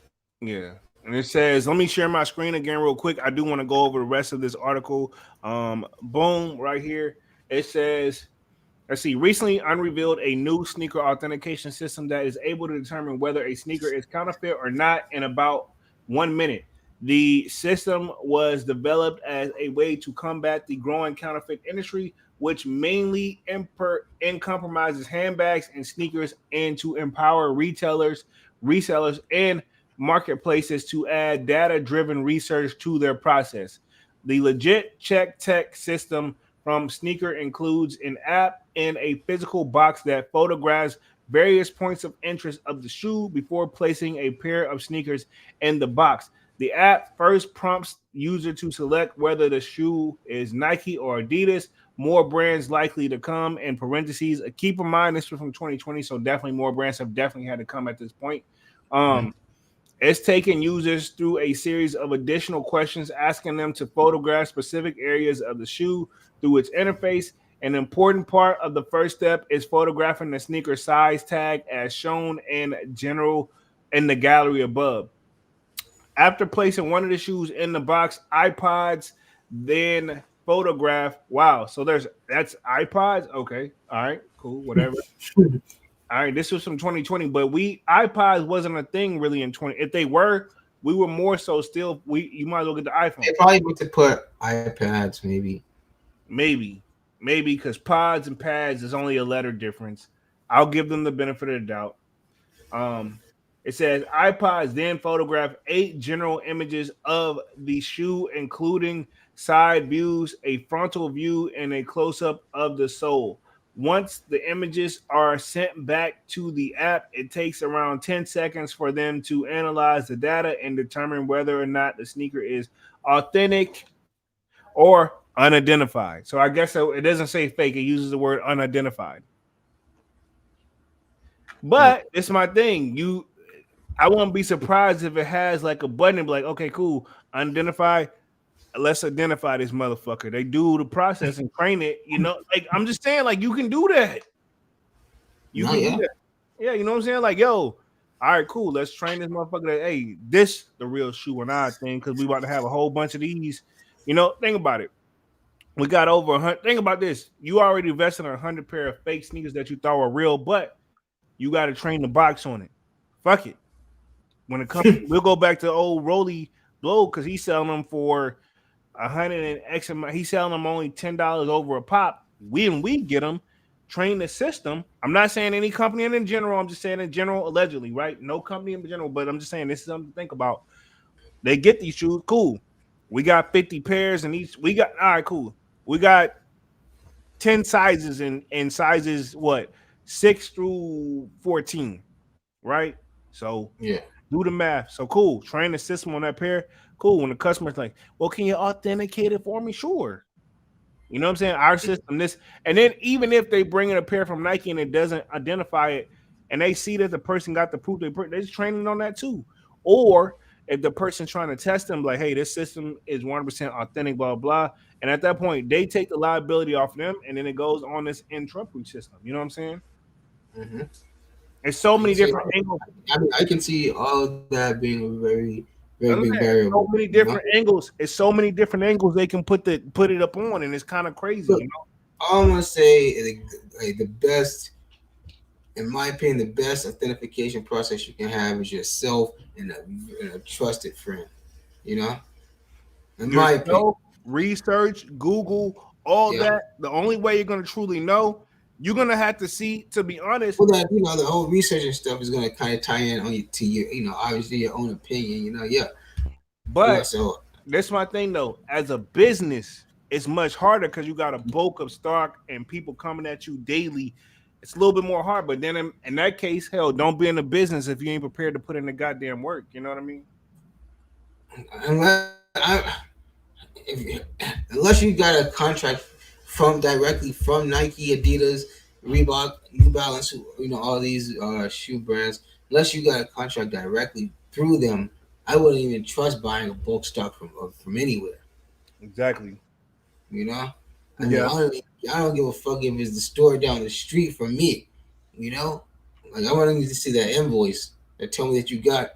Speaker 1: Yeah, And it says, let me share my screen again real quick. I do want to go over the rest of this article. Boom, right here. It says, let's see, recently unrevealed a new sneaker authentication system that is able to determine whether a sneaker is counterfeit or not in about 1 minute. The system was developed as a way to combat the growing counterfeit industry, which mainly compromises handbags and sneakers, and to empower retailers, resellers, and marketplaces to add data driven research to their process. The legit check tech system from Sneaker includes an app and a physical box that photographs various points of interest of the shoe before placing a pair of sneakers in the box. The app first prompts user to select whether the shoe is Nike or Adidas. More brands likely to come in parentheses. Keep in mind this was from 2020, so definitely more brands have definitely had to come at this point. Um, it's taking users through a series of additional questions, asking them to photograph specific areas of the shoe through its interface. An important part of the first step is photographing the sneaker size tag as shown in the gallery above. After placing one of the shoes in the box, iPods then photograph. Wow, so that's iPods. Okay, all right, cool, whatever. All right, this was from 2020, but we iPods wasn't a thing really in 20. If they were, we were more so still. We you might as well get the
Speaker 2: They
Speaker 1: iPhone.
Speaker 2: probably need to put iPads, maybe.
Speaker 1: Maybe, maybe because pods and pads is only a letter difference. I'll give them the benefit of the doubt. Um, it says iPods then photograph 8 general images of the shoe, including side views, a frontal view, and a close up of the sole. Once the images are sent back to the app, it takes around 10 seconds for them to analyze the data and determine whether or not the sneaker is authentic or unidentified. So I guess it doesn't say fake, it uses the word unidentified.
Speaker 2: Mm.
Speaker 1: But it's my thing. I won't be surprised if it has like a button and be like, okay, cool, identify. Let's identify this motherfucker. They do the process and train it. Like I'm just saying, like you can do that. You
Speaker 2: No,
Speaker 1: can do
Speaker 2: yeah.
Speaker 1: that. Yeah, you know what I'm saying? Like, yo, all right, cool. Let's train this motherfucker. That, hey, this the real shoe or not thing because we about to have a whole bunch of these. Think about it. We got over 100. Think about this. You already invested in 100 pair of fake sneakers that you thought were real, but you got to train the box on it. Fuck it. When it comes, we'll go back to old Rolly Blow because he's selling them for 100 and X amount. He's selling them only $10 over a pop. We get them, train the system. I'm not saying any company in general. I'm just saying in general, allegedly, right? No company in general, but I'm just saying this is something to think about. They get these shoes, cool. We got 50 pairs and each. We got all right, cool. We got 10 sizes in sizes what 6 through 14, right? So
Speaker 2: Yeah.
Speaker 1: do the math. So cool. Train the system on that pair. Cool. When the customer's like, well, can you authenticate it for me? Sure. You know what I'm saying? Our system, this, and then even if they bring in a pair from Nike and it doesn't identify it, and they see that the person got the proof, they're just training on that too. Or if the person's trying to test them, like, hey, this system is 100% authentic, blah, blah. And at that point, they take the liability off them, and then it goes on this entropy system. You know what I'm saying?
Speaker 2: Mm-hmm.
Speaker 1: There's so
Speaker 2: I can
Speaker 1: many
Speaker 2: see.
Speaker 1: different angles.
Speaker 2: I mean, I can see all of that being a very, very
Speaker 1: I'm
Speaker 2: big
Speaker 1: saying it's
Speaker 2: variable.
Speaker 1: so many
Speaker 2: You know.
Speaker 1: different angles. It's so many different angles they can put it up on, and it's kind of crazy,
Speaker 2: Look,
Speaker 1: you know.
Speaker 2: all I'm gonna say is like the best, in my opinion, the best authentication process you can have is yourself and a trusted friend. You know, in my opinion.
Speaker 1: Yourself, research, Google, all
Speaker 2: Yeah.
Speaker 1: that. The only way you're gonna truly know, you're gonna have to see. To be honest,
Speaker 2: Well, that the whole research and stuff is gonna kind of tie in on you to your, obviously your own opinion. Yeah.
Speaker 1: but
Speaker 2: So
Speaker 1: that's my thing though. As a business, it's much harder because you got a bulk of stock and people coming at you daily. It's a little bit more hard. But then in that case, hell, don't be in the business if you ain't prepared to put in the goddamn work. You know what I mean?
Speaker 2: unless you got a contract from directly from Nike, Adidas, Reebok, New Balance, all these shoe brands, unless you got a contract directly through them, I wouldn't even trust buying a bulk stock from anywhere.
Speaker 1: Exactly.
Speaker 2: You know, I mean,
Speaker 1: Yeah.
Speaker 2: I don't give a fuck if it's the store down the street from me. You know, like I want to see that invoice that tell me that you got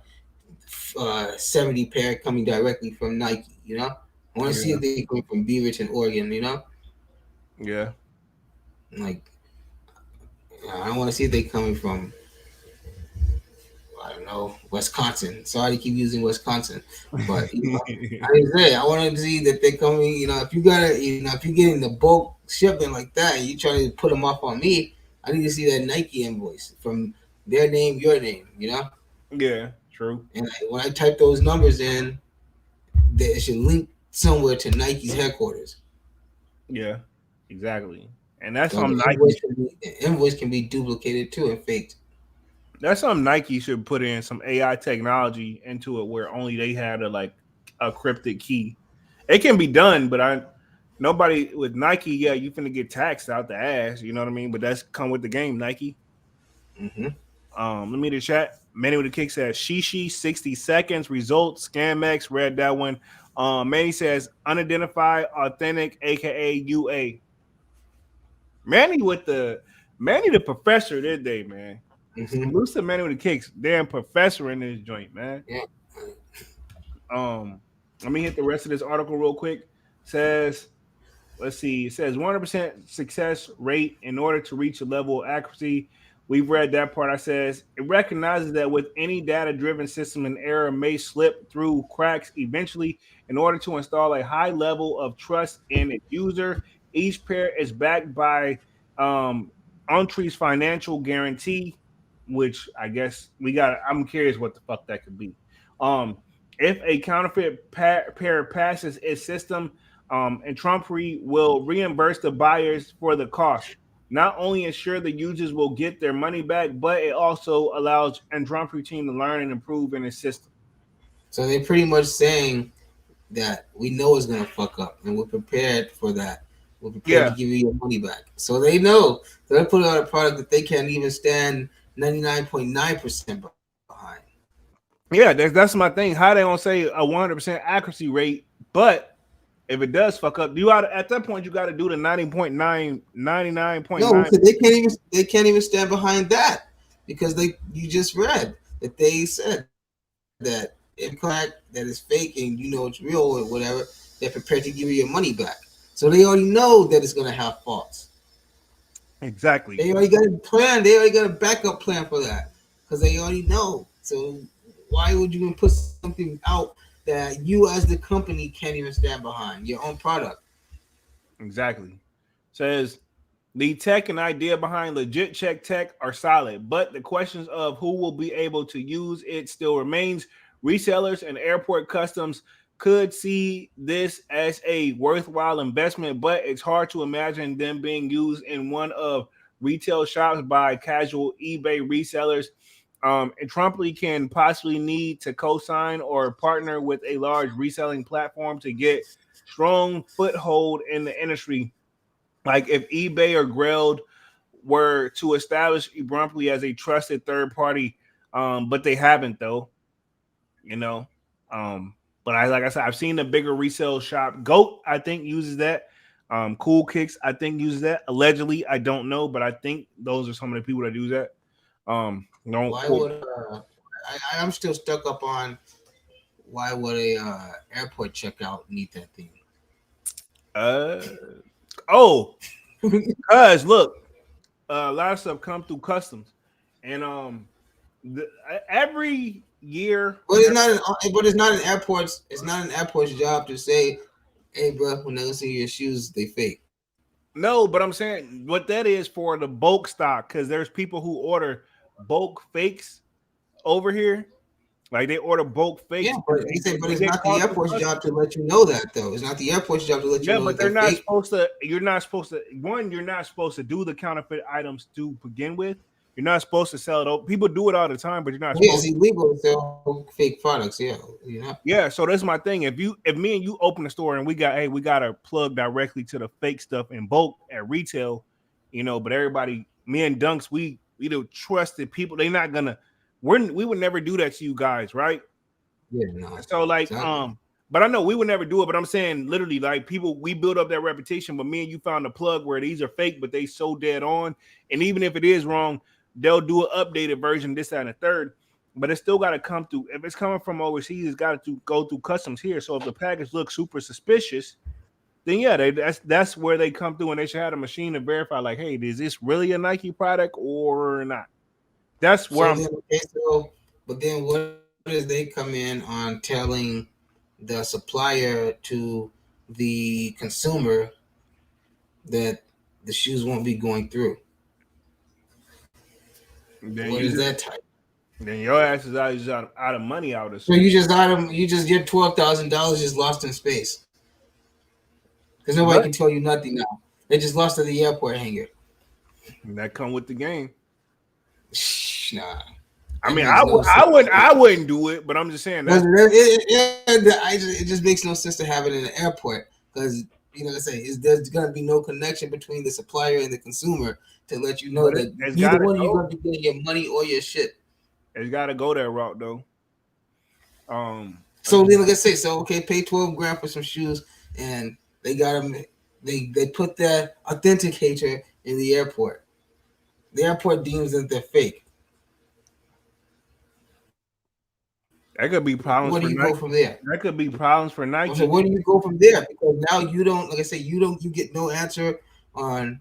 Speaker 2: 70 pair coming directly from Nike. I want to see
Speaker 1: Yeah.
Speaker 2: if they coming from Beaverton, Oregon.
Speaker 1: Yeah.
Speaker 2: Like I want to see if they coming from, I don't know, Wisconsin. Sorry to keep using Wisconsin, but I didn't say I want to see that they're coming. If you gotta, if you're getting the bulk shipping like that, and you trying to put them off on me, I need to see that Nike invoice from their name, your name.
Speaker 1: Yeah. True.
Speaker 2: And when I type those numbers in, it should link somewhere to Nike's headquarters.
Speaker 1: Yeah. Exactly. And that's
Speaker 2: So
Speaker 1: something Nike.
Speaker 2: the invoice can be duplicated too and faked.
Speaker 1: That's something Nike should put in some AI technology into it, where only they had a cryptic key. It can be done, but nobody with Nike. Yeah, you finna get taxed out the ass. You know what I mean? But that's come with the game, Nike.
Speaker 2: Mm-hmm.
Speaker 1: Let me the chat. Manny with the kick says Shishi 60 seconds results. Scamex read that one. Manny says unidentified authentic, aka UA. Manny with the Manny the professor that day, man.
Speaker 2: Mm-hmm.
Speaker 1: Salute to Manny with the kicks. Damn professor in this joint, man.
Speaker 2: Yeah.
Speaker 1: Let me hit the rest of this article real quick. Says, let's see, it says 100% success rate in order to reach a level of accuracy. We've read that part. I says it recognizes that with any data-driven system, an error may slip through cracks eventually. In order to install a high level of trust in its user, each pair is backed by um, Ontree's financial guarantee, which I guess we got. I'm curious what the fuck that could be. Um, if a counterfeit pair passes its system, and Trumpery will reimburse the buyers for the cost. Not only ensure the users will get their money back, but it also allows Trumpery team to learn and improve in its system.
Speaker 2: So they're pretty much saying that we know it's gonna fuck up, and we're prepared for that. We're prepared to
Speaker 1: Yeah,
Speaker 2: give you your money back. So they know. So they put out a product that they can't even stand 99.9% behind.
Speaker 1: yeah, that's my thing. How they gonna say a 100% accuracy rate, but if it does fuck up, you got at that point you got to do the 90.9,
Speaker 2: No,
Speaker 1: 99.9.
Speaker 2: because they can't even stand behind that, because you just read that they said that if crack that is fake and you know it's real or whatever, they're prepared to give you your money back. So they already know that it's gonna have faults.
Speaker 1: Exactly.
Speaker 2: They already got a plan. They already got a backup plan for that because they already know. So why would you even put something out that you as the company can't even stand behind your own product?
Speaker 1: Exactly. Says the tech and idea behind legit check tech are solid, but the questions of who will be able to use it still remains. Resellers and airport customs could see this as a worthwhile investment, but it's hard to imagine them being used in one of retail shops by casual eBay resellers. And Trumply can possibly need to co-sign or partner with a large reselling platform to get strong foothold in the industry. Like if eBay or Grailed were to establish Ebrumpley as a trusted third party, but they haven't though, you know. But like I said, I've seen the bigger resale shop. Goat, I think, uses that. Cool Kicks, I think, uses that. Allegedly, I don't know, but I think those are some of the people that use that. Don't
Speaker 2: Why
Speaker 1: quote.
Speaker 2: would I'm still stuck up on why would a airport checkout need that thing?
Speaker 1: Uh oh, cause look, a lot of stuff come through customs, and the, every year.
Speaker 2: But it's not but it's not an airport's job to say, hey bro, when I see your shoes, they fake.
Speaker 1: No, but I'm saying what that is for the bulk stock, because there's people who order bulk fakes over here. Like they order bulk
Speaker 2: Yeah,
Speaker 1: fakes
Speaker 2: but
Speaker 1: and
Speaker 2: he said, but
Speaker 1: they
Speaker 2: it's
Speaker 1: get
Speaker 2: not the
Speaker 1: called through
Speaker 2: airport's
Speaker 1: customs.
Speaker 2: job to let you know that though. It's not the airport's job to let you
Speaker 1: Yeah,
Speaker 2: know
Speaker 1: but
Speaker 2: that
Speaker 1: they're
Speaker 2: they're
Speaker 1: not
Speaker 2: fake.
Speaker 1: supposed to. You're not supposed to. One, you're not supposed to do the counterfeit items to begin with. You're not supposed to sell it. People do it all the time, but you're not
Speaker 2: Yeah,
Speaker 1: supposed
Speaker 2: it's
Speaker 1: to.
Speaker 2: illegal to sell fake products. Yeah,
Speaker 1: Yeah, so that's my thing. If me and you open a store and we got to plug directly to the fake stuff in bulk at retail, but everybody, me and Dunks, we the trusted people. They're not gonna. We would never do that to you guys, right?
Speaker 2: yeah, no,
Speaker 1: So like,
Speaker 2: exactly.
Speaker 1: but I know we would never do it. But I'm saying literally, like people, we build up that reputation. But me and you found a plug where these are fake, but they so dead on. And even if it is wrong, they'll do an updated version, this, that, and the third. but it's still got to come through. If it's coming from overseas, it's got to go through customs here. So if the package looks super suspicious, then yeah, that's where they come through, and they should have a machine to verify, like, hey, is this really a Nike product or not? That's where
Speaker 2: So
Speaker 1: I'm.
Speaker 2: then, okay, so but then what is they come in on telling the supplier to the consumer that the shoes won't be going through?
Speaker 1: Then
Speaker 2: What
Speaker 1: you
Speaker 2: is
Speaker 1: just
Speaker 2: that type?
Speaker 1: then your ass is out of money, I would
Speaker 2: So
Speaker 1: assume.
Speaker 2: you just got them. You just get $12,000 just lost in space because nobody
Speaker 1: But
Speaker 2: can tell you nothing now. They just lost at the airport hangar.
Speaker 1: that come with the game.
Speaker 2: Nah,
Speaker 1: I
Speaker 2: that
Speaker 1: mean,
Speaker 2: makes no sense.
Speaker 1: I wouldn't do it, but I'm just saying
Speaker 2: But
Speaker 1: that's
Speaker 2: it just makes no sense to have it in an airport because like I say, there's going to be no connection between the supplier and the consumer to let you know
Speaker 1: but
Speaker 2: that
Speaker 1: it's
Speaker 2: neither
Speaker 1: gotta
Speaker 2: one of you
Speaker 1: go.
Speaker 2: going to be getting your money or your shit.
Speaker 1: It's gotta go that route though.
Speaker 2: So then, like I say, so okay, pay 12 grand for some shoes, and they got them. They put that authenticator in the airport. The airport deems that they're fake.
Speaker 1: that could be
Speaker 2: Where do
Speaker 1: problems
Speaker 2: you
Speaker 1: for
Speaker 2: go from
Speaker 1: Nike.
Speaker 2: there?
Speaker 1: That could be problems for
Speaker 2: So where
Speaker 1: Nike.
Speaker 2: do you go from there? Because now you don't, like I say, you get no answer on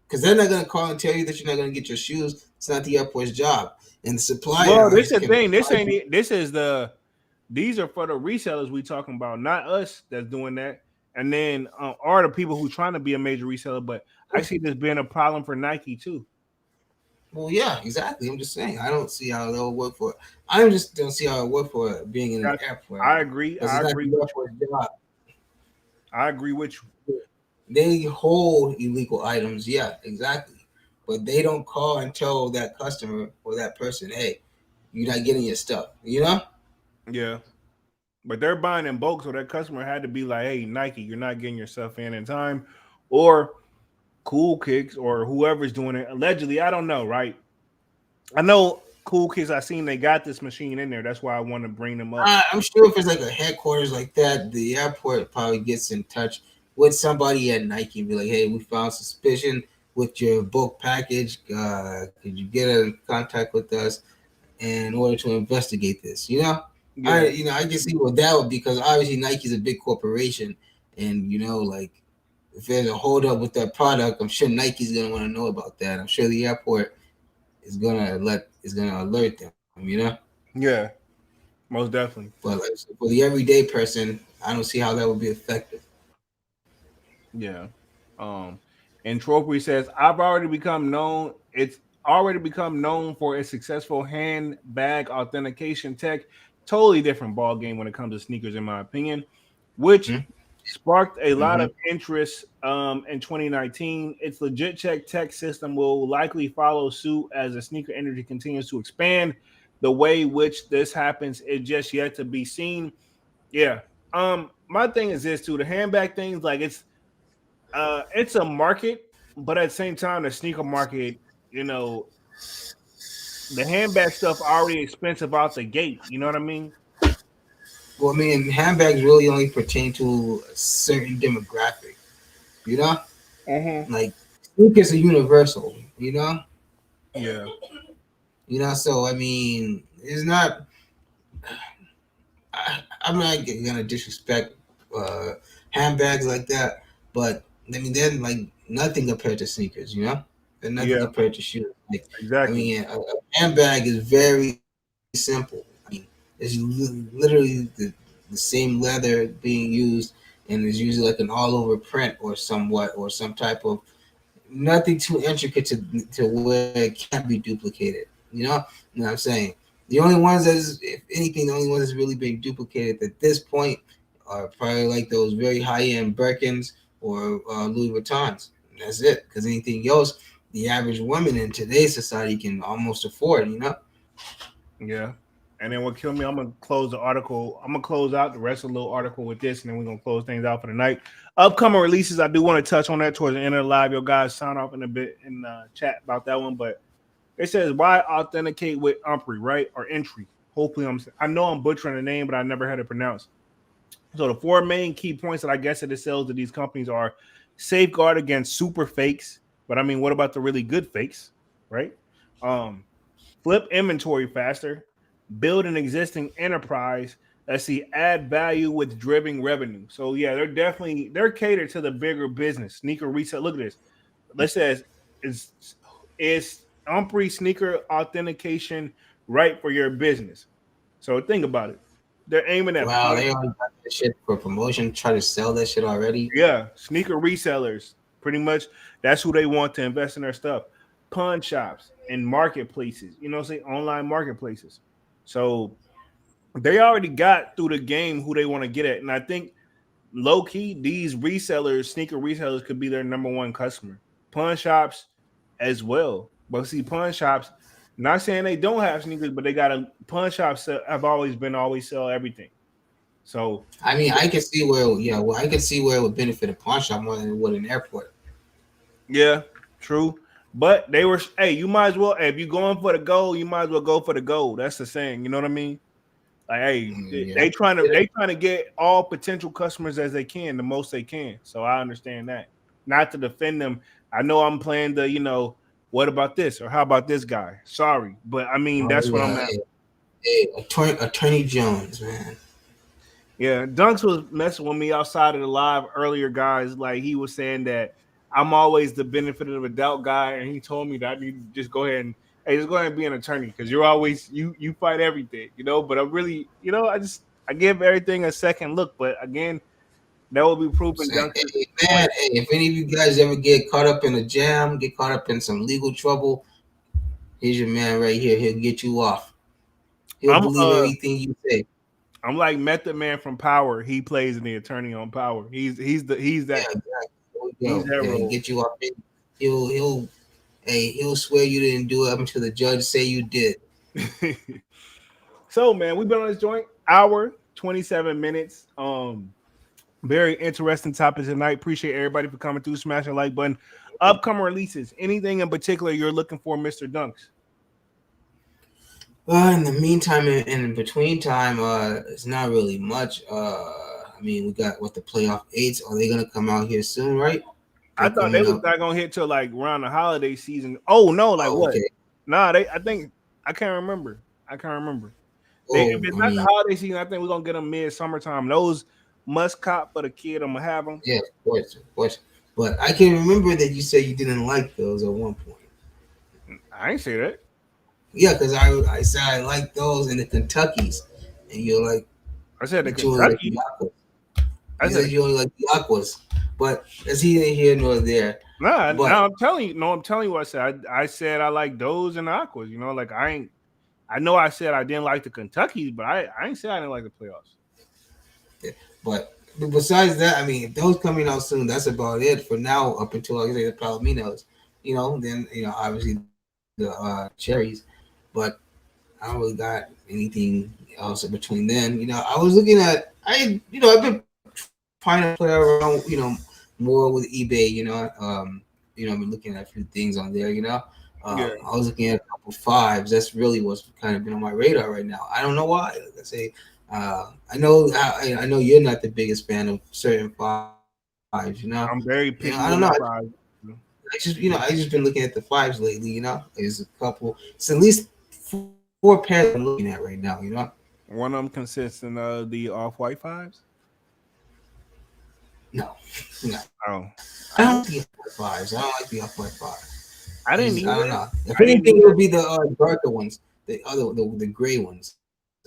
Speaker 2: because they're not gonna call and tell you that you're not gonna get your shoes. It's not the airport's job, and the
Speaker 1: Well,
Speaker 2: supplier
Speaker 1: this is the
Speaker 2: can
Speaker 1: thing. This
Speaker 2: provide
Speaker 1: ain't
Speaker 2: you.
Speaker 1: it. This is the these are for the resellers we talking about, not us that's doing that. And then are the people who trying to be a major reseller, but I see this being a problem for Nike too.
Speaker 2: Well, yeah, exactly. I'm just saying. I don't see how that would work for. I just don't see how it work for being in an
Speaker 1: That's,
Speaker 2: airport
Speaker 1: I agree.
Speaker 2: because
Speaker 1: I
Speaker 2: it's not
Speaker 1: agree
Speaker 2: the
Speaker 1: with
Speaker 2: airport's job.
Speaker 1: you. I agree with you.
Speaker 2: They hold illegal items, yeah, exactly. But they don't call and tell that customer or that person, hey, you're not getting your stuff. You know?
Speaker 1: Yeah. But they're buying in bulk, so that customer had to be like, "Hey, Nike, you're not getting your stuff in time," or Cool Kicks or whoever's doing it. Allegedly, I don't know, right? I know Cool Kicks. I seen they got this machine in there. That's why I want to bring them up.
Speaker 2: I'm sure if it's like a headquarters like that, the airport probably gets in touch with somebody at Nike and be like, hey, we found suspicion with your bulk package. Could you get in contact with us in order to investigate this?
Speaker 1: Yeah,
Speaker 2: I can see what that would be because obviously Nike's a big corporation, and like if there's a holdup with that product, I'm sure Nike's gonna want to know about that. I'm sure the airport is gonna alert them.
Speaker 1: yeah, most definitely.
Speaker 2: But like for the everyday person, I don't see how that would be effective.
Speaker 1: Yeah. Um, and Trophy says, I've already become known. It's already become known for its successful handbag authentication tech. Totally different ball game when it comes to sneakers, in my opinion, which sparked a lot
Speaker 2: Mm-hmm.
Speaker 1: of interest in 2019. Its legit check tech system will likely follow suit as the sneaker industry continues to expand. The way which this happens is just yet to be seen. Yeah. My thing is this too. The handbag things, like it's a market, but at the same time, the sneaker market, you know, the handbag stuff already expensive out the gate. You know what I mean?
Speaker 2: Well, I mean, handbags really only pertain to a certain demographic. You know,
Speaker 1: Mm-hmm.
Speaker 2: like sneakers are universal.
Speaker 1: Yeah.
Speaker 2: So I mean, it's not. I'm not gonna disrespect uh, handbags like that, but I mean, they're like nothing compared to sneakers. They're nothing
Speaker 1: Yeah.
Speaker 2: compared to shoes. Like, I
Speaker 1: Exactly.
Speaker 2: mean, a handbag is very simple. I mean, it's literally the same leather being used, and it's usually like an all over print or somewhat, or some type of nothing too intricate to where it can't be duplicated. You know what I'm saying? The only ones that is, if anything, the only ones that's really being duplicated at this point are probably like those very high end Birkins or Louis Vuittons. That's it. Because anything else, the average woman in today's society can almost afford.
Speaker 1: Yeah. And then what killed me, I'm gonna close the article. I'm gonna close out the rest of the little article with this, and then we're gonna close things out for the night. Upcoming releases, I do want to touch on that towards the end of the live. Your guys sign off in a bit in chat about that one, but it says why authenticate with Umpri, right? Or entry. Hopefully, I know I'm butchering the name, but I never had it pronounced. So the four main key points that I guess it sells to these companies are safeguard against super fakes. But I mean, what about the really good fakes, right? Um, flip inventory faster. build an existing enterprise. Let's see, add value with driven revenue. So yeah, they're catered to the bigger business sneaker resale. Look at this. Let's say is is Humphrey sneaker authentication right for your business? So think about it. They're aiming at
Speaker 2: Wow, they already got that shit for promotion. Try to sell that shit already.
Speaker 1: yeah, sneaker resellers. Pretty much that's who they want to invest in their stuff. Pawn shops and marketplaces, say online marketplaces. So they already got through the game who they want to get at. And I think low key, these resellers, sneaker resellers, could be their number one customer. Pawn shops as well. But see, pawn shops, not saying they don't have sneakers, but they got a pawn shops have always sell everything. So
Speaker 2: I mean, I can see where, yeah, well, I can see where it would benefit a pawn shop more than it would an airport.
Speaker 1: yeah, true. But they were, hey, you might as well, hey, if you're going for the gold, you might as well go for the gold. That's the saying. You know what I mean? Like, hey,
Speaker 2: Yeah,
Speaker 1: they trying to get all potential customers as they can, the most they can. So I understand that. Not to defend them. I know I'm playing the, what about this or how about this guy? Sorry, but I mean
Speaker 2: oh
Speaker 1: that's what I'm
Speaker 2: yeah,
Speaker 1: at.
Speaker 2: hey, Attorney Jones, man.
Speaker 1: Yeah, Dunks was messing with me outside of the live earlier, guys. Like he was saying that I'm always the benefit of the doubt guy, and he told me that I need to just go ahead and hey, just go ahead and be an attorney because you're always you fight everything. But I'm really, I give everything a second look. But again, that will be proven
Speaker 2: Saying,
Speaker 1: Dunks'
Speaker 2: hey man,
Speaker 1: point.
Speaker 2: hey, if any of you guys ever get caught up in a jam, get caught up in some legal trouble, here's your man right here. He'll get you off. He'll
Speaker 1: I'm
Speaker 2: believe everything you say.
Speaker 1: I'm like Method Man from Power. He plays the attorney on Power. He's
Speaker 2: Yeah,
Speaker 1: that
Speaker 2: exactly. There we
Speaker 1: he's
Speaker 2: go.
Speaker 1: that
Speaker 2: Yeah, he
Speaker 1: role.
Speaker 2: get you off. He'll hey, he'll swear you didn't do it up until the judge say you did.
Speaker 1: So man, we've been on this joint hour 27 minutes. Very interesting topic tonight. Appreciate everybody for coming through. Smash the like button. Upcoming releases. Anything in particular you're looking for, Mr. Dunks?
Speaker 2: In the meantime, and in between time, it's not really much. I mean, we got what the playoff eights. Are they gonna come out here soon? Right?
Speaker 1: I
Speaker 2: They're
Speaker 1: thought they
Speaker 2: coming
Speaker 1: was
Speaker 2: up.
Speaker 1: not gonna hit till like around the holiday season. Oh no, like
Speaker 2: Oh,
Speaker 1: what?
Speaker 2: okay.
Speaker 1: Nah, I think I can't remember. I can't remember. If
Speaker 2: Oh,
Speaker 1: it's
Speaker 2: I
Speaker 1: not the
Speaker 2: mean,
Speaker 1: holiday season, I think we're gonna get them mid summertime. Those must cop for the kid. I'm gonna have them.
Speaker 2: yeah, of course, of course. But I can remember that you said you didn't like those at one point.
Speaker 1: I ain't say that.
Speaker 2: Yeah, because I said I like those in the Kentuckies, and you're like,
Speaker 1: I said the
Speaker 2: but you only like
Speaker 1: Kentucky.
Speaker 2: the aquas.
Speaker 1: I
Speaker 2: You
Speaker 1: said
Speaker 2: said you only like the aquas, but that's neither here nor there.
Speaker 1: nah.
Speaker 2: But
Speaker 1: Now I'm telling you. No, I'm telling you what I said. I said I like those and the aquas. Like I ain't. I know I said I didn't like the Kentuckys, but I ain't say I didn't like the playoffs.
Speaker 2: but besides that, I mean, if those coming out soon, that's about it for now. Up until like I say the Palominos, then obviously the cherries, but I don't really got anything else in between then. I was looking at I've been trying to play around more with eBay. I've been looking at a few things on there.
Speaker 1: Yeah.
Speaker 2: I was looking at a couple fives. That's really what's kind of been on my radar right now. I don't know why. Like I say, I know you're not the biggest fan of certain fives.
Speaker 1: I'm very
Speaker 2: I
Speaker 1: picky
Speaker 2: don't
Speaker 1: with
Speaker 2: know.
Speaker 1: my fries.
Speaker 2: I just been looking at the fives lately. There's a couple. It's at least four pairs I'm looking at right now.
Speaker 1: One of them consisting of the off-white fives.
Speaker 2: No, no.
Speaker 1: Oh,
Speaker 2: I don't like the off-white fives. I don't like the off-white five.
Speaker 1: I didn't
Speaker 2: I don't
Speaker 1: either.
Speaker 2: know. If
Speaker 1: I didn't
Speaker 2: anything, it
Speaker 1: either.
Speaker 2: would be the darker ones, the gray ones.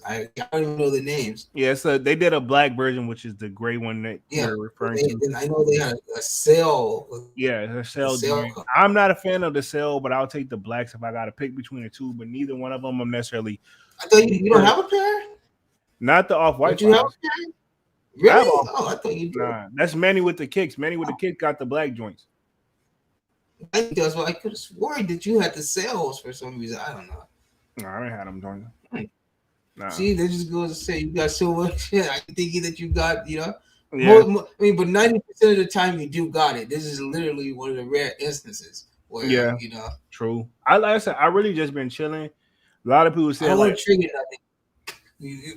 Speaker 2: I don't even know the names.
Speaker 1: Yeah, so they did a black version, which is the gray one that
Speaker 2: Yeah,
Speaker 1: you're referring to.
Speaker 2: then I know they had a sale,
Speaker 1: Yeah, her
Speaker 2: a
Speaker 1: cell
Speaker 2: sale
Speaker 1: joint.
Speaker 2: cup.
Speaker 1: I'm not a fan of the cell, but I'll take the blacks if I got to pick between the two. But neither one of them I'm necessarily
Speaker 2: I thought you don't
Speaker 1: super.
Speaker 2: have a pair.
Speaker 1: Not the off-white
Speaker 2: Don't you have
Speaker 1: fives.
Speaker 2: a pair?
Speaker 1: I have
Speaker 2: Really?
Speaker 1: off.
Speaker 2: Oh, I thought you did.
Speaker 1: Nah, that's Manny with the kicks. Manny with the kick got the black joints.
Speaker 2: I think that's why I could have sworn that you had the sales for some reason. I don't know.
Speaker 1: Nah, I ain't had them joints.
Speaker 2: Hmm.
Speaker 1: Nah.
Speaker 2: See, that just goes to say you got so much shit. I'm thinking that you got,
Speaker 1: Yeah,
Speaker 2: I mean, but 90% of the time you do got it. This is literally one of the rare instances where,
Speaker 1: yeah, true. Like I said, I really just been chilling. A lot of people
Speaker 2: I
Speaker 1: said
Speaker 2: don't want
Speaker 1: like
Speaker 2: to trigger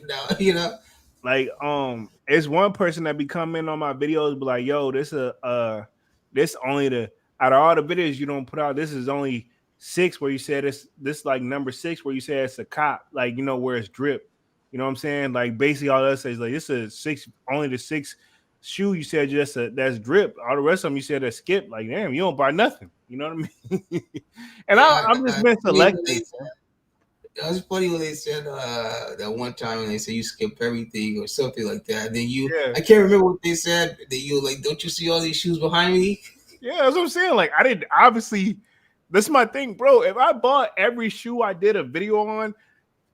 Speaker 2: nothing.
Speaker 1: like it's one person that be coming on my videos, be like, yo, this only the out of all the videos you don't put out, this is only 6 where you said it's this like number 6 where you said it's a cop, like you know where it's drip. You know what I'm saying? Like basically all that says like this is 6, only the 6 shoe you said that's drip. All the rest of them you said that's skip. Like damn, you don't buy nothing. You know what I mean? And I'm just been selective.
Speaker 2: It was funny when they said that one time when they said you skip everything or something like that. And then
Speaker 1: Yeah,
Speaker 2: I can't remember what they said. That you like, don't you see all these shoes behind me?
Speaker 1: yeah, that's what I'm saying. Like I didn't obviously. That's my thing, bro. If I bought every shoe I did a video on,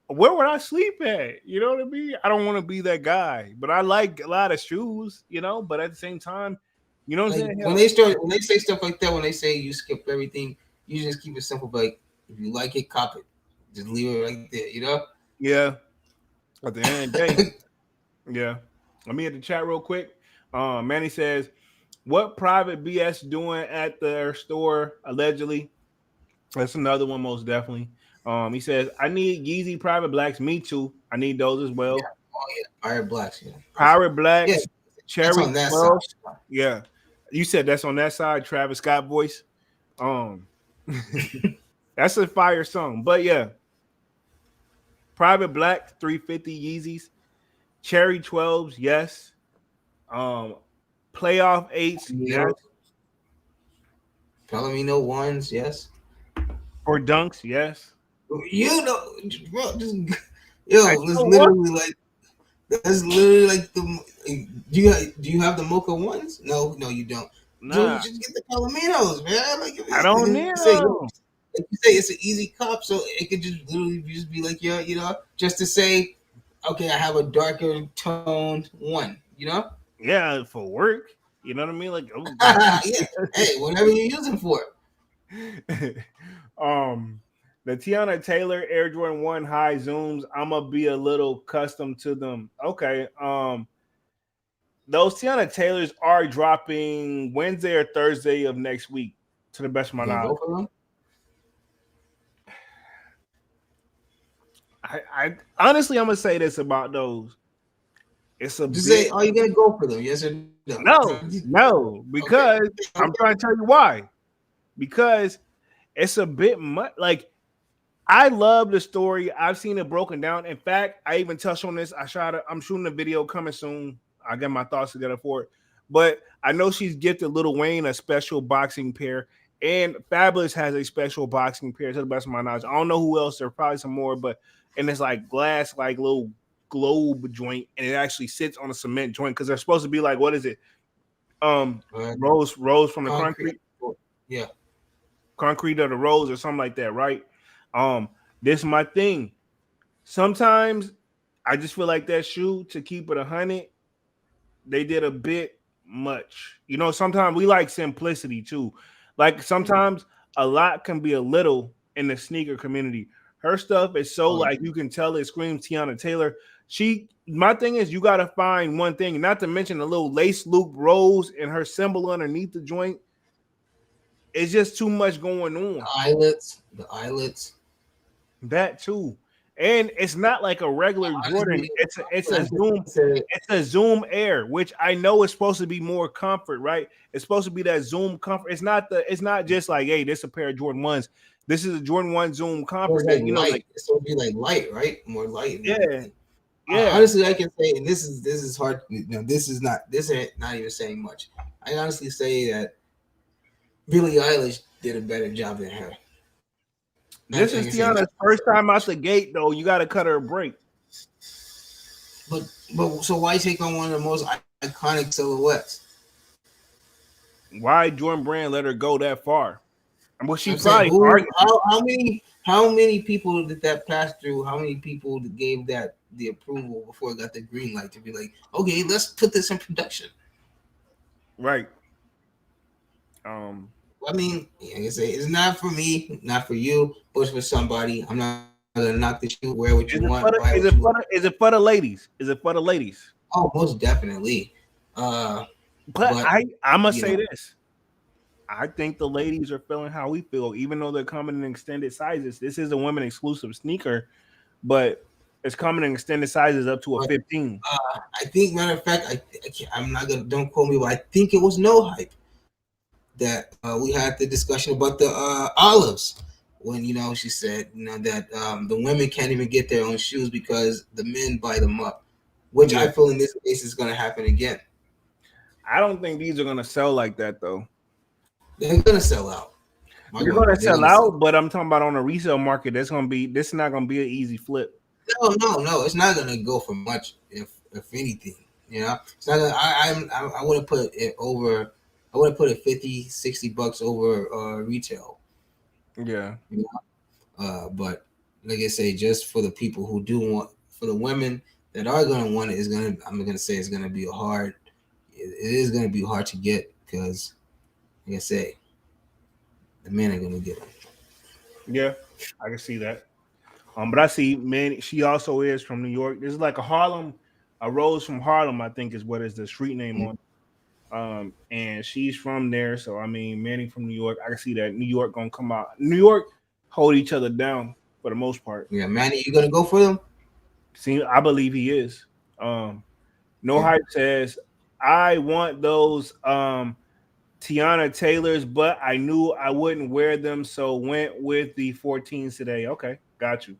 Speaker 1: where would I sleep at? You know what I mean? I don't want to be that guy, but I like a lot of shoes, you know. But at the same time, you know what I'm
Speaker 2: Like
Speaker 1: saying?
Speaker 2: when they say stuff like that, when they say you skip everything, you just keep it simple. Like if you like it, cop it. Just leave it right there. You know.
Speaker 1: Yeah. At the end of the day, yeah. Let me hit the chat real quick. Manny says, "What private BS doing at their store allegedly?" That's another one, most definitely. He says, "I need Yeezy Private Blacks. Me too. I need those as
Speaker 2: Yeah.
Speaker 1: well.
Speaker 2: Oh yeah. Pirate Blacks. Yeah.
Speaker 1: Pirate
Speaker 2: Yeah.
Speaker 1: Blacks,
Speaker 2: That's
Speaker 1: Cherry
Speaker 2: on that
Speaker 1: 12.
Speaker 2: side.
Speaker 1: Yeah, you said that's on that side. Travis Scott voice. Um, that's a fire song. But yeah, Private Black 350 Yeezys, Cherry 12s. Yes. Um, Playoff 8s. Yes.
Speaker 2: Palomino ones. Yes.
Speaker 1: Or Dunks. Yes.
Speaker 2: You know, bro, just
Speaker 1: I
Speaker 2: yo,
Speaker 1: know what.
Speaker 2: that's literally like the. Do you have the mocha ones? No, no, you don't. So you
Speaker 1: Nah,
Speaker 2: just get the Palominos, man. Like,
Speaker 1: I don't
Speaker 2: and
Speaker 1: need
Speaker 2: you say,
Speaker 1: them.
Speaker 2: like you say, it's an easy cop, so it could just literally just be like, yeah, you know, just to say, okay, I have a darker toned one, you know.
Speaker 1: Yeah, for work. You know what I mean? Like, oh.
Speaker 2: Yeah, hey, whatever you use them for.
Speaker 1: um, the Tiana Taylor Air Jordan 1 high zooms. I'm gonna be a little custom to them. Okay. Those Tiana Taylors are dropping Wednesday or Thursday of next week, to the best of my
Speaker 2: You gonna
Speaker 1: knowledge.
Speaker 2: go for them?
Speaker 1: I honestly I'm gonna say this about those. It's a
Speaker 2: Just
Speaker 1: bit
Speaker 2: say, are you gonna go for them? Yes or no?
Speaker 1: no,
Speaker 2: Okay,
Speaker 1: because
Speaker 2: okay.
Speaker 1: I'm trying to tell you why. Because it's a bit much like I love the story. I've seen it broken down. In fact, I even touched on this. I'm shooting a video coming soon. I got my thoughts together for it. But I know she's gifted Lil Wayne a special boxing pair, and Fabulous has a special boxing pair to the best of my knowledge. I don't know who else. There's probably some more, but and it's like glass, like little globe joint, and it actually sits on a cement joint because they're supposed to be like what is it?
Speaker 2: Uh,
Speaker 1: Rose from the
Speaker 2: concrete.
Speaker 1: concrete,
Speaker 2: Yeah.
Speaker 1: concrete of the rose or something like that, right? Um, this is my thing. Sometimes I just feel like that shoe to keep it 100, they did a bit much. You know, sometimes we like simplicity too. Like sometimes a lot can be a little in the sneaker community. Her stuff is so
Speaker 2: Oh yeah.
Speaker 1: like you can tell it screams Tiana Taylor. My thing is you gotta find one thing, not to mention the little lace loop rose and her symbol underneath the joint. It's just too much going on.
Speaker 2: The eyelets.
Speaker 1: That too. And it's not like a regular Jordan.
Speaker 2: Honestly,
Speaker 1: It's a
Speaker 2: I
Speaker 1: Zoom.
Speaker 2: said,
Speaker 1: It's a Zoom Air, which I know is supposed to be more comfort, right? It's supposed to be that Zoom comfort. It's not just like, hey, this is a pair of Jordan 1s. This is a Jordan 1 Zoom
Speaker 2: it was
Speaker 1: comfort
Speaker 2: like
Speaker 1: that,
Speaker 2: light.
Speaker 1: like,
Speaker 2: It's supposed to be like light, right? More light and
Speaker 1: yeah,
Speaker 2: everything.
Speaker 1: yeah.
Speaker 2: Honestly, I can say, and this is hard. This ain't not even saying much. I honestly say that Billie Eilish did a better job than her. I
Speaker 1: This is
Speaker 2: can say that.
Speaker 1: Tiana's first time out the gate, though. You got to cut her a break.
Speaker 2: But so why take on one of the most iconic silhouettes?
Speaker 1: Why Jordan Brand let her go that far? And what she
Speaker 2: I'm saying,
Speaker 1: probably argued.
Speaker 2: how many people did that pass through? How many people gave that the approval before it got the green light to be like, okay, let's put this in production?
Speaker 1: Right.
Speaker 2: I mean, like I say, it's not for me, not for you, but it's for somebody. I'm not gonna knock the shoe. Wear what you want, buy what you want.
Speaker 1: Is it for the ladies? Is it for the ladies?
Speaker 2: Oh, most definitely.
Speaker 1: But
Speaker 2: But
Speaker 1: I'm gonna
Speaker 2: you
Speaker 1: say
Speaker 2: know,
Speaker 1: this. I think the ladies are feeling how we feel, even though they're coming in extended sizes. This is a women exclusive sneaker, but it's coming in extended sizes up to a
Speaker 2: but
Speaker 1: 15.
Speaker 2: I think, matter of fact, I'm not gonna, don't quote me, but I think it was No Hype that we had the discussion about the olives when she said that the women can't even get their own shoes because the men buy them up, which
Speaker 1: Yeah,
Speaker 2: I feel in this case is going to happen again.
Speaker 1: I don't think these are gonna sell like that though.
Speaker 2: They're going to sell out. My
Speaker 1: They're
Speaker 2: God,
Speaker 1: gonna
Speaker 2: they're going
Speaker 1: sell
Speaker 2: to sell.
Speaker 1: out, but I'm talking about on a resale market. This is not gonna be an easy flip.
Speaker 2: No, no, no. It's not going to go for much, if anything. It's not. Gonna, I would have put it over. I would have put it 50, $60 over retail.
Speaker 1: Yeah,
Speaker 2: You but like I say, just for the people who do want, for the women that are going to want it, is going to. I'm going to say it's going to be hard. It is going to be hard to get because, like I say, the men are going to get them.
Speaker 1: yeah, I can see that. But I see man, she also is from New York. This is like a Rose from Harlem, I think is what is the street name on. And she's from there, so I mean, Manny from New York. I can see that New York gonna come out. New York hold each other down for the most part.
Speaker 2: Yeah, Manny, you going to go for them?
Speaker 1: See, I believe he is. Um, no
Speaker 2: Okay.
Speaker 1: hype says I want those Tiana Taylors, but I knew I wouldn't wear them, so went with the 14s today. Okay, got you.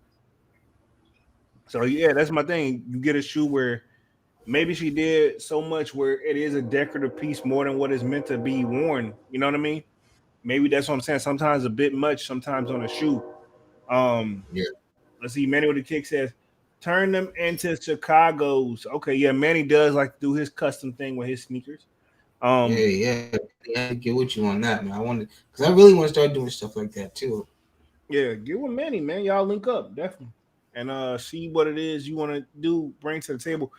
Speaker 1: So yeah, that's my thing. You get a shoe where maybe she did so much where it is a decorative piece more than what is meant to be worn. You know what I mean? Maybe that's what I'm saying. Sometimes a bit much, sometimes on a shoe. Um,
Speaker 2: Yeah,
Speaker 1: let's see. Manny with the kick says, turn them into Chicago's. Okay, yeah, Manny does like to do his custom thing with his sneakers.
Speaker 2: yeah,
Speaker 1: Um,
Speaker 2: yeah. I get with you on that, man. I want to, because I really want to start doing stuff like that too.
Speaker 1: yeah, get with Manny, man. Y'all link up, definitely. And see what it is you want to do, bring to the table.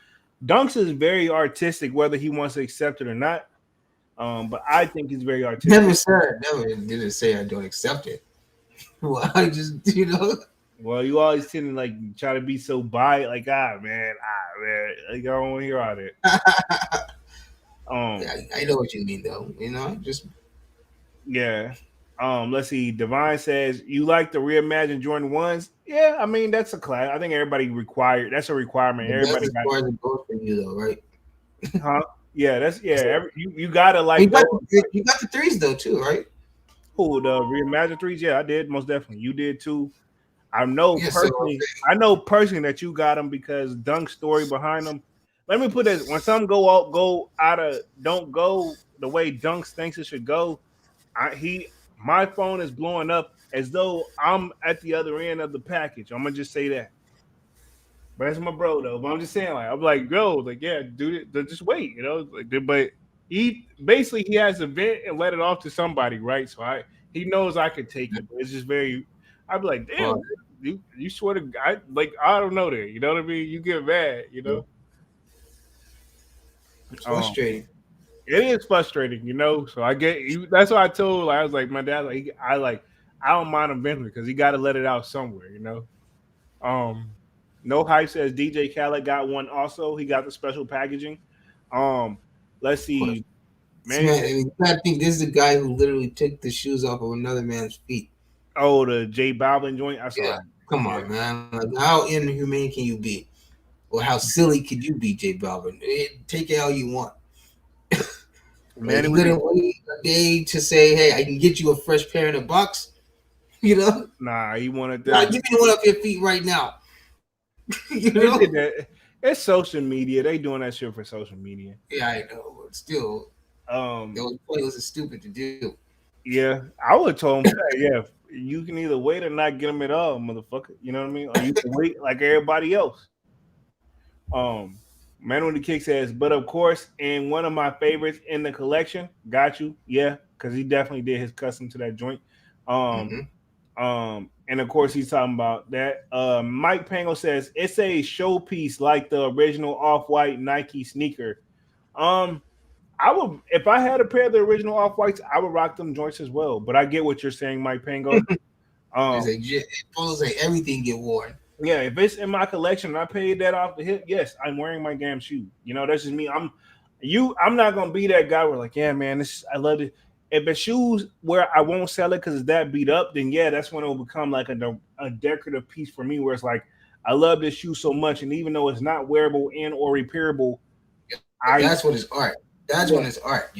Speaker 1: Dunks is very artistic, whether he wants to accept it or not. But I think he's very artistic.
Speaker 2: Never didn't say I don't accept it. Well, I just,
Speaker 1: Well, you always tend to like try to be so biased, like man, like I don't want to hear all that.
Speaker 2: yeah,
Speaker 1: Um,
Speaker 2: I know what you mean, though. Just
Speaker 1: yeah. Let's see. Divine says you like the reimagined Jordan ones. Yeah, I mean that's a class. I think everybody required. That's a requirement.
Speaker 2: but that's
Speaker 1: Everybody
Speaker 2: as
Speaker 1: got,
Speaker 2: far as it goes for you, though, right?
Speaker 1: huh? Yeah, that's yeah. You gotta
Speaker 2: You
Speaker 1: like those.
Speaker 2: got you got the threes though too, right?
Speaker 1: Who the reimagined threes? Yeah, I did most definitely. You did too. I know
Speaker 2: Yeah. So
Speaker 1: personally. I know personally that you got them because Dunk's story behind them. Let me put this: when some go out of don't go the way Dunks thinks it should go, my phone is blowing up as though I'm at the other end of the package. I'm gonna just say that. But that's my bro though. But I'm just saying, like, I'm like, bro, like, yeah, dude, just wait, like, but he has to vent and let it off to somebody, right? So he knows I could take it, but it's just very. I'd be like, damn,
Speaker 2: well,
Speaker 1: you swear to I like I don't know that, you know what I mean? You get mad, you
Speaker 2: yeah,
Speaker 1: know.
Speaker 2: it's
Speaker 1: Um,
Speaker 2: frustrating.
Speaker 1: it is frustrating, you know. So I get you. That's why I told. Like, I was like, my dad, I don't mind him venting because he got to let it out somewhere, you know. Um, no hype says DJ Khaled got one. Also, he got the special packaging. Um, let's
Speaker 2: Of course,
Speaker 1: see,
Speaker 2: this
Speaker 1: man.
Speaker 2: man. I mean, you gotta think this is the guy who literally took the shoes off of another man's feet.
Speaker 1: Oh, the J Balvin joint. I saw
Speaker 2: Yeah,
Speaker 1: that.
Speaker 2: come
Speaker 1: Yeah,
Speaker 2: on, man. Like, how inhumane can you be, or how silly could you be, J Balvin? Take it how you want. Like
Speaker 1: man. It
Speaker 2: you
Speaker 1: was
Speaker 2: couldn't wait a day to say, "Hey, I can get you a fresh pair in a box." You know,
Speaker 1: nah. He wanted
Speaker 2: nah,
Speaker 1: them.
Speaker 2: give me the one up your feet right now.
Speaker 1: They did that. It's social media. They doing that shit for social media.
Speaker 2: Yeah, I know, but still, that
Speaker 1: Um,
Speaker 2: was pointless and stupid to do.
Speaker 1: yeah, I would have told him, hey, yeah, you can either wait or not get them at all, motherfucker. You know what I mean? Or you can wait like everybody else. Um, Man with the Kick says, but of course, in one of my favorites in the collection, got you, yeah, because he definitely did his custom to that joint. Um,
Speaker 2: Hmm.
Speaker 1: and of course, he's talking about that. Mike Pango says it's a showpiece like the original off-white Nike sneaker. Um, I would if I had a pair of the original off whites, I would rock them joints as well. But I get what you're saying, Mike Pango.
Speaker 2: It's
Speaker 1: Um,
Speaker 2: like it follows like everything get worn.
Speaker 1: yeah, if it's in my collection and I paid that off the hip, yes, I'm wearing my damn shoe. You know, that's just me. I'm not gonna be that guy where like, yeah, man, I love it. If it's shoes where I won't sell it because it's that beat up, then yeah, that's when it will become like a decorative piece for me where it's like, I love this shoe so much, and even though it's not wearable and or repairable, I
Speaker 2: That's what it's art. That's
Speaker 1: yeah,
Speaker 2: when it's art.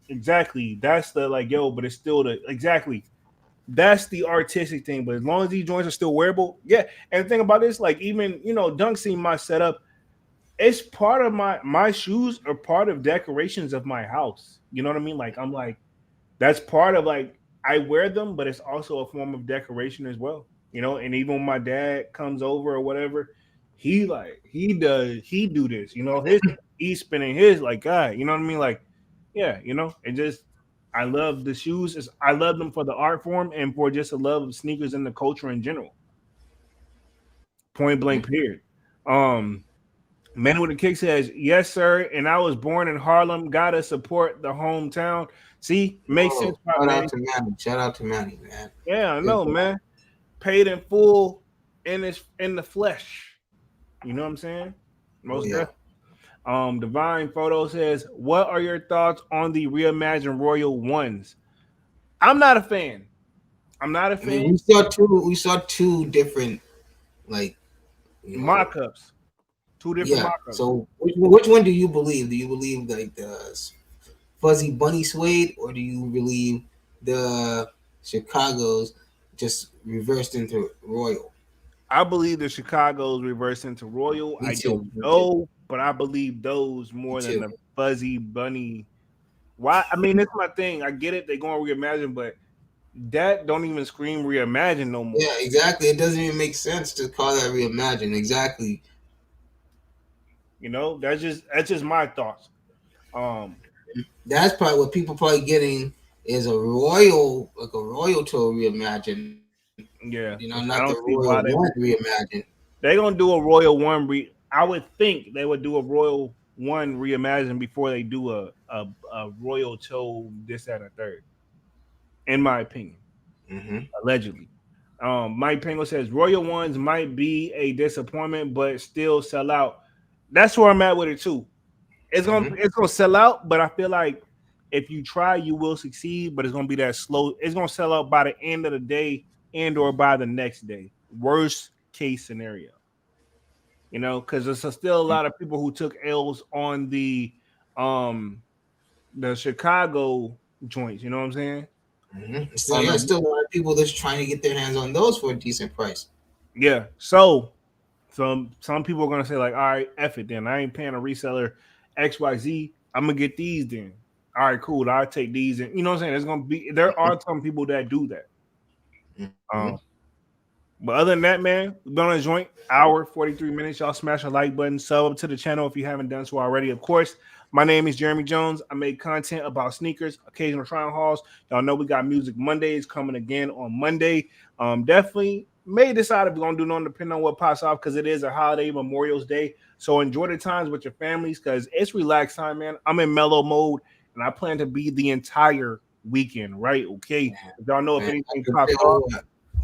Speaker 1: exactly. That's the like, yo, but it's still the exactly. That's the artistic thing. But as long as these joints are still wearable, yeah. And the thing about this, like even Dunk seen my setup. It's part of my shoes are part of decorations of my house. You know what I mean? Like I'm like that's part of like I wear them, but it's also a form of decoration as well. And even when my dad comes over or whatever, he do this. He's spinning his like God. You know what I mean? Like yeah, it just I love the shoes. I love them for the art form and for just a love of sneakers and the culture in general. Point blank period. Um, Man with a Kick says, yes, sir. And I was born in Harlem. Gotta support the hometown. See, makes sense,
Speaker 2: Oh,
Speaker 1: Pop
Speaker 2: shout
Speaker 1: man.
Speaker 2: out to Manny. Shout out to Manny, man.
Speaker 1: Yeah, I
Speaker 2: Good
Speaker 1: know,
Speaker 2: guy.
Speaker 1: man. Paid in full in the flesh. You know what I'm saying?
Speaker 2: Oh
Speaker 1: Most
Speaker 2: yeah.
Speaker 1: definitely. Divine Photo says, what are your thoughts on the reimagined Royal Ones? I'm not a fan. I'm not a
Speaker 2: I mean,
Speaker 1: fan.
Speaker 2: we saw two different, like, you know,
Speaker 1: Mock-ups. Two different
Speaker 2: yeah.
Speaker 1: mock-ups.
Speaker 2: So which one do you believe? Do you believe like the fuzzy bunny suede, or do you believe the Chicago's just reversed into royal?
Speaker 1: I believe the Chicago's reversed into Royal.
Speaker 2: Me
Speaker 1: I
Speaker 2: too.
Speaker 1: don't
Speaker 2: Me too.
Speaker 1: know, but I believe those
Speaker 2: Me
Speaker 1: more than
Speaker 2: too.
Speaker 1: the fuzzy bunny. Why? I mean, that's my thing. I get it. They're going to reimagine, but that don't even scream reimagine no more.
Speaker 2: Yeah, exactly. It doesn't even make sense to call that reimagine. Exactly.
Speaker 1: That's just my thoughts. Um,
Speaker 2: That's probably what people probably getting is a royal, like a royal tour reimagine. Not
Speaker 1: yeah,
Speaker 2: the
Speaker 1: which I
Speaker 2: royal
Speaker 1: don't see
Speaker 2: one
Speaker 1: why they would.
Speaker 2: reimagine.
Speaker 1: They're gonna do a Royal One. I would think they would do a Royal One reimagine before they do a Royal Toe this that, and a third. In my opinion.
Speaker 2: Mm-hmm.
Speaker 1: Allegedly. Mike Pingle says Royal Ones might be a disappointment, but still sell out. That's where I'm at with it too.
Speaker 2: Mm-hmm.
Speaker 1: It's gonna sell out, but I feel like if you try, you will succeed. But it's gonna be that slow. It's gonna sell out by the end of the day and or by the next day. Worst case scenario, because there's still a lot of people who took L's on um the Chicago joints. You know what I'm saying?
Speaker 2: Mm-hmm. Still,
Speaker 1: On
Speaker 2: yeah,
Speaker 1: the
Speaker 2: still a lot of people that's trying to get their hands on those for a decent price.
Speaker 1: yeah. So some people are gonna say like, all right, F it then. I ain't paying a reseller XYZ. I'm gonna get these then. All right, cool. I'll take these and you know what I'm saying? There are some people that do that.
Speaker 2: Mm-hmm.
Speaker 1: Um, but other than that, man, we've been on a joint hour, 43 minutes. Y'all smash a like button, sub up to the channel if you haven't done so already. Of course, my name is Jeremy Jones. I make content about sneakers, occasional trying hauls. Y'all know we got Music Mondays coming again on Monday. Definitely may decide if we're gonna do nothing depending on what pops off because it is a holiday, Memorial's Day. So enjoy the times with your families because it's relaxed time, man. I'm in mellow mode and I plan to be the entire weekend, right? Okay. If y'all know if
Speaker 2: Man,
Speaker 1: anything pops off.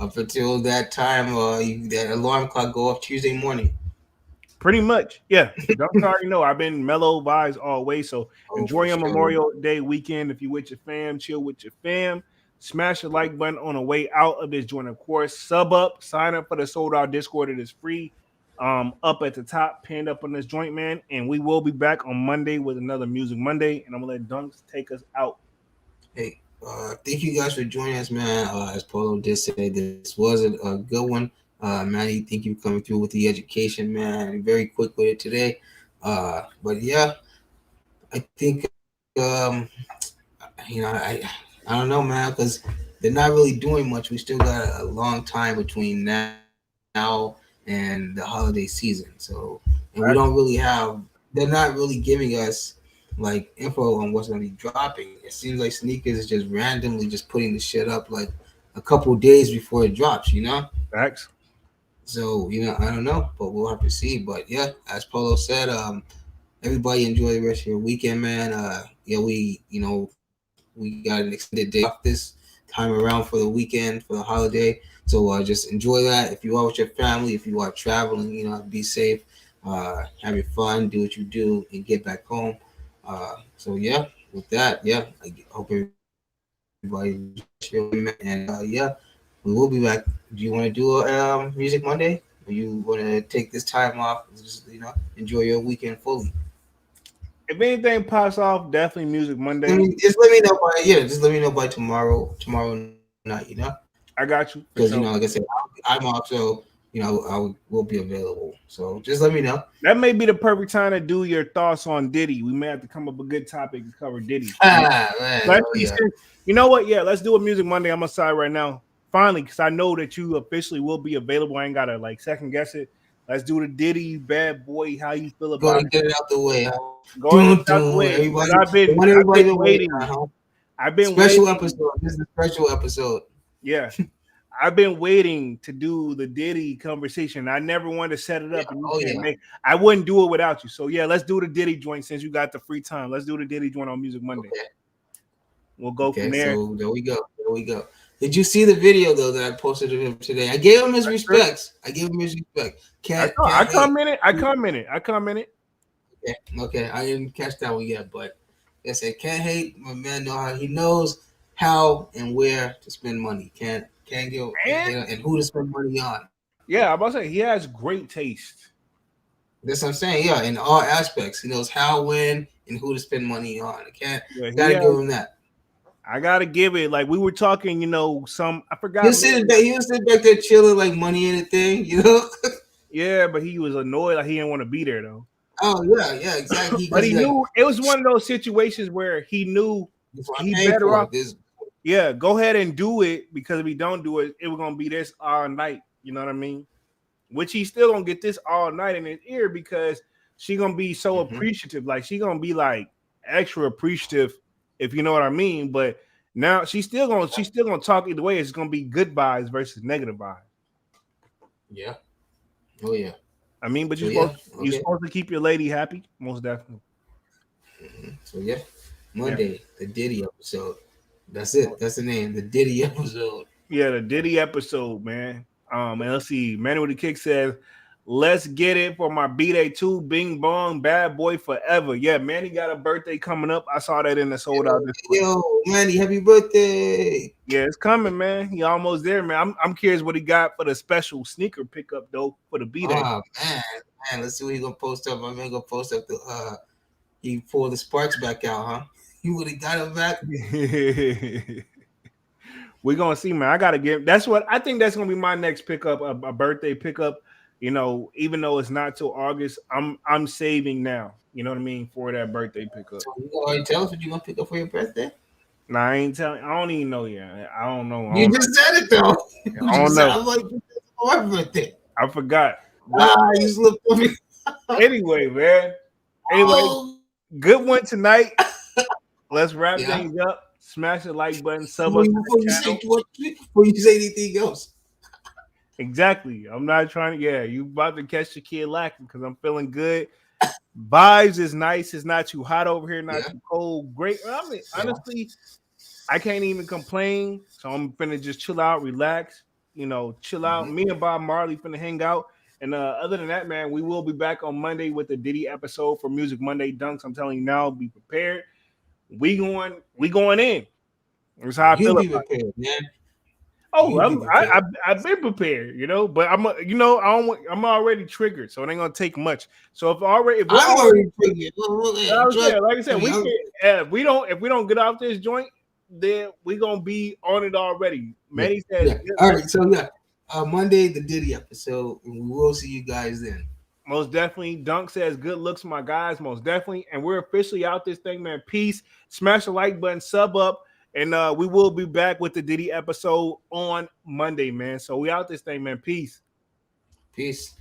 Speaker 2: up until that time, that alarm clock go off Tuesday morning.
Speaker 1: Pretty much, yeah. Don't already know. I've been mellow vibes all way. So
Speaker 2: Oh,
Speaker 1: enjoy
Speaker 2: for
Speaker 1: your
Speaker 2: sure.
Speaker 1: Memorial Day weekend. If you with your fam, chill with your fam. Smash the like button on the way out of this joint. Of course, sub up, sign up for the sold out Discord. It is free. Up at the top, pinned up on this joint, man. And we will be back on Monday with another Music Monday. And I'm gonna let Dunks take us out.
Speaker 2: Hey, thank you guys for joining us, man. As Polo did say, this was a good one. Manny, thank you for coming through with the education, man. Very quick with it today. But yeah, I think I don't know, man, because they're not really doing much. We still got a long time between now and the holiday season. So, and we don't really have. They're not really giving us like info on what's gonna be dropping. It seems like sneakers is just randomly just putting the shit up like a couple days before it drops.
Speaker 1: Facts.
Speaker 2: So I don't know, but we'll have to see. But yeah, as Polo said, everybody enjoy the rest of your weekend, man. Yeah, we got an extended day off this time around for the weekend for the holiday. So just enjoy that. If you are with your family, if you are traveling, be safe. Have your fun, do what you do, and get back home. So yeah, with that, yeah, I hope everybody enjoys your weekend, man. And yeah, we will be back. Do you want to do a Music Monday? Or you want to take this time off? Just enjoy your weekend fully.
Speaker 1: If anything pops off, definitely Music
Speaker 2: I
Speaker 1: Monday.
Speaker 2: mean, just let me know by tomorrow night.
Speaker 1: I got you for
Speaker 2: because
Speaker 1: sure.
Speaker 2: like I said, I'm also I will be available. So just let me know.
Speaker 1: That may be the perfect time to do your thoughts on Diddy. We may have to come up with a good topic to cover Diddy.
Speaker 2: Man,
Speaker 1: Let's
Speaker 2: oh
Speaker 1: be
Speaker 2: yeah.
Speaker 1: serious. You know what? Yeah, let's do a Music Monday. I'm on side right now. Finally, because I know that you officially will be available. I ain't gotta like second guess it. Let's do the Diddy bad boy. How you feel
Speaker 2: Go
Speaker 1: about
Speaker 2: and get it out the way. Huh?
Speaker 1: Go ahead
Speaker 2: Dun,
Speaker 1: out the
Speaker 2: dun.
Speaker 1: way because
Speaker 2: Everybody, what
Speaker 1: I've
Speaker 2: everybody
Speaker 1: been
Speaker 2: been waiting on,
Speaker 1: waiting.
Speaker 2: huh?
Speaker 1: I've been
Speaker 2: Special
Speaker 1: waiting.
Speaker 2: episode. This is a special episode.
Speaker 1: Yeah. I've been waiting to do the Diddy conversation. I never wanted to set it
Speaker 2: Yeah.
Speaker 1: up and you
Speaker 2: Oh
Speaker 1: can't
Speaker 2: yeah.
Speaker 1: make I wouldn't do it without you. So yeah, let's do the Diddy joint since you got the free time. Let's do the Diddy joint on Music Monday.
Speaker 2: Okay.
Speaker 1: We'll go from
Speaker 2: Okay.
Speaker 1: there.
Speaker 2: So there we go. There we go. Did you see the video though that I posted of him today? I gave him his respects. I gave him his respect.
Speaker 1: I
Speaker 2: Can't hate.
Speaker 1: commented. I commented. I commented.
Speaker 2: Okay. Okay. I didn't catch that one yet, but like I said, can't hate. My man know how he knows how and where to spend money. Can't give
Speaker 1: And
Speaker 2: and who to spend money on.
Speaker 1: yeah, I'm about to say he has great taste.
Speaker 2: That's what I'm saying. Yeah, in all aspects, he knows how, when, and who to spend money on. I can't
Speaker 1: Yeah, he
Speaker 2: gotta
Speaker 1: has,
Speaker 2: give him that.
Speaker 1: I gotta give it. Like we were talking, some I
Speaker 2: He'll
Speaker 1: forgot.
Speaker 2: sit back. He'll sit back there chilling like money in a thing.
Speaker 1: Yeah, but he was annoyed. Like he didn't want to be there though.
Speaker 2: Oh yeah, yeah, exactly.
Speaker 1: But
Speaker 2: Because
Speaker 1: he
Speaker 2: he's like,
Speaker 1: knew it was one of those situations where he knew
Speaker 2: "That's what I'm
Speaker 1: he
Speaker 2: paying
Speaker 1: better
Speaker 2: for."
Speaker 1: off.
Speaker 2: This,
Speaker 1: Yeah, go ahead and do it because if he don't do it, it was gonna be this all night. You know what I mean? Which he still gonna get this all night in his ear because she gonna be so appreciative. Like she gonna be like extra appreciative, if you know what I mean. But now she's still gonna talk either way. It's gonna be good vibes versus negative vibes.
Speaker 2: yeah. Oh yeah.
Speaker 1: I mean, but
Speaker 2: So yeah.
Speaker 1: you
Speaker 2: Okay.
Speaker 1: supposed to keep your lady happy, most definitely.
Speaker 2: So yeah.
Speaker 1: Yeah.
Speaker 2: Monday, the Diddy episode. That's it. That's the name. The Diddy episode.
Speaker 1: Yeah, the Diddy episode, man. And let's see. Manuel the Kick says, "Let's get it for my B-Day 2, Bing Bong, Bad Boy Forever." Yeah, Manny got a birthday coming up. I saw that in the sold out display.
Speaker 2: Yo, Manny, happy birthday!
Speaker 1: Yeah, it's coming, man. He almost there, man. I'm curious what he got for the special sneaker pickup though for the B-Day.
Speaker 2: Oh man, let's see what he gonna post up. My man gonna post up the he pulled the sparks back out, huh? You would have got him back.
Speaker 1: We're gonna see, man. I gotta get. That's what I think. That's gonna be my next pickup, a birthday pickup. Even though it's not till August, I'm saving now. You know what I mean for that birthday pickup.
Speaker 2: So you already tell us what you gonna pick up for your birthday?
Speaker 1: Nah, I ain't telling. I don't even know yet. I don't know.
Speaker 2: You just said it though. You
Speaker 1: I don't
Speaker 2: just said
Speaker 1: know.
Speaker 2: I'm like my birthday.
Speaker 1: I forgot.
Speaker 2: You slipped on me.
Speaker 1: Anyway, man. Anyway,
Speaker 2: Oh.
Speaker 1: good one tonight. Let's wrap
Speaker 2: Yeah.
Speaker 1: things up. Smash the like button, sub
Speaker 2: Before
Speaker 1: up
Speaker 2: you,
Speaker 1: to
Speaker 2: before
Speaker 1: the
Speaker 2: you
Speaker 1: channel.
Speaker 2: before you say anything else.
Speaker 1: Exactly. I'm not trying to. Yeah, you about to catch the kid lacking because I'm feeling good. Vibes is nice. It's not too hot over here, not too cold. Great. I mean, honestly, I can't even complain. So I'm finna just chill out, relax. Chill out. Me and Bob Marley finna hang out. And other than that, man, we will be back on Monday with the Diddy episode for Music Monday Dunks. I'm telling you now, be prepared. We going in. That's how I
Speaker 2: You
Speaker 1: feel
Speaker 2: be
Speaker 1: about it.
Speaker 2: prepared, man.
Speaker 1: Oh,
Speaker 2: You be prepared.
Speaker 1: I've been prepared, but I'm already triggered, so it ain't gonna take much. So if
Speaker 2: I'm already triggered.
Speaker 1: like I said, we can if we don't get off this joint, then we gonna be on it already. Manny says,
Speaker 2: Yeah. All right, so Monday the Diddy episode, and we will see you guys then.
Speaker 1: most definitely. Dunk says, "Good looks, my guys." Most definitely, and we're officially out this thing, man. Peace. Smash the like button, sub up. And we will be back with the Diddy episode on Monday, man. So we out this thing, man. Peace.
Speaker 2: Peace.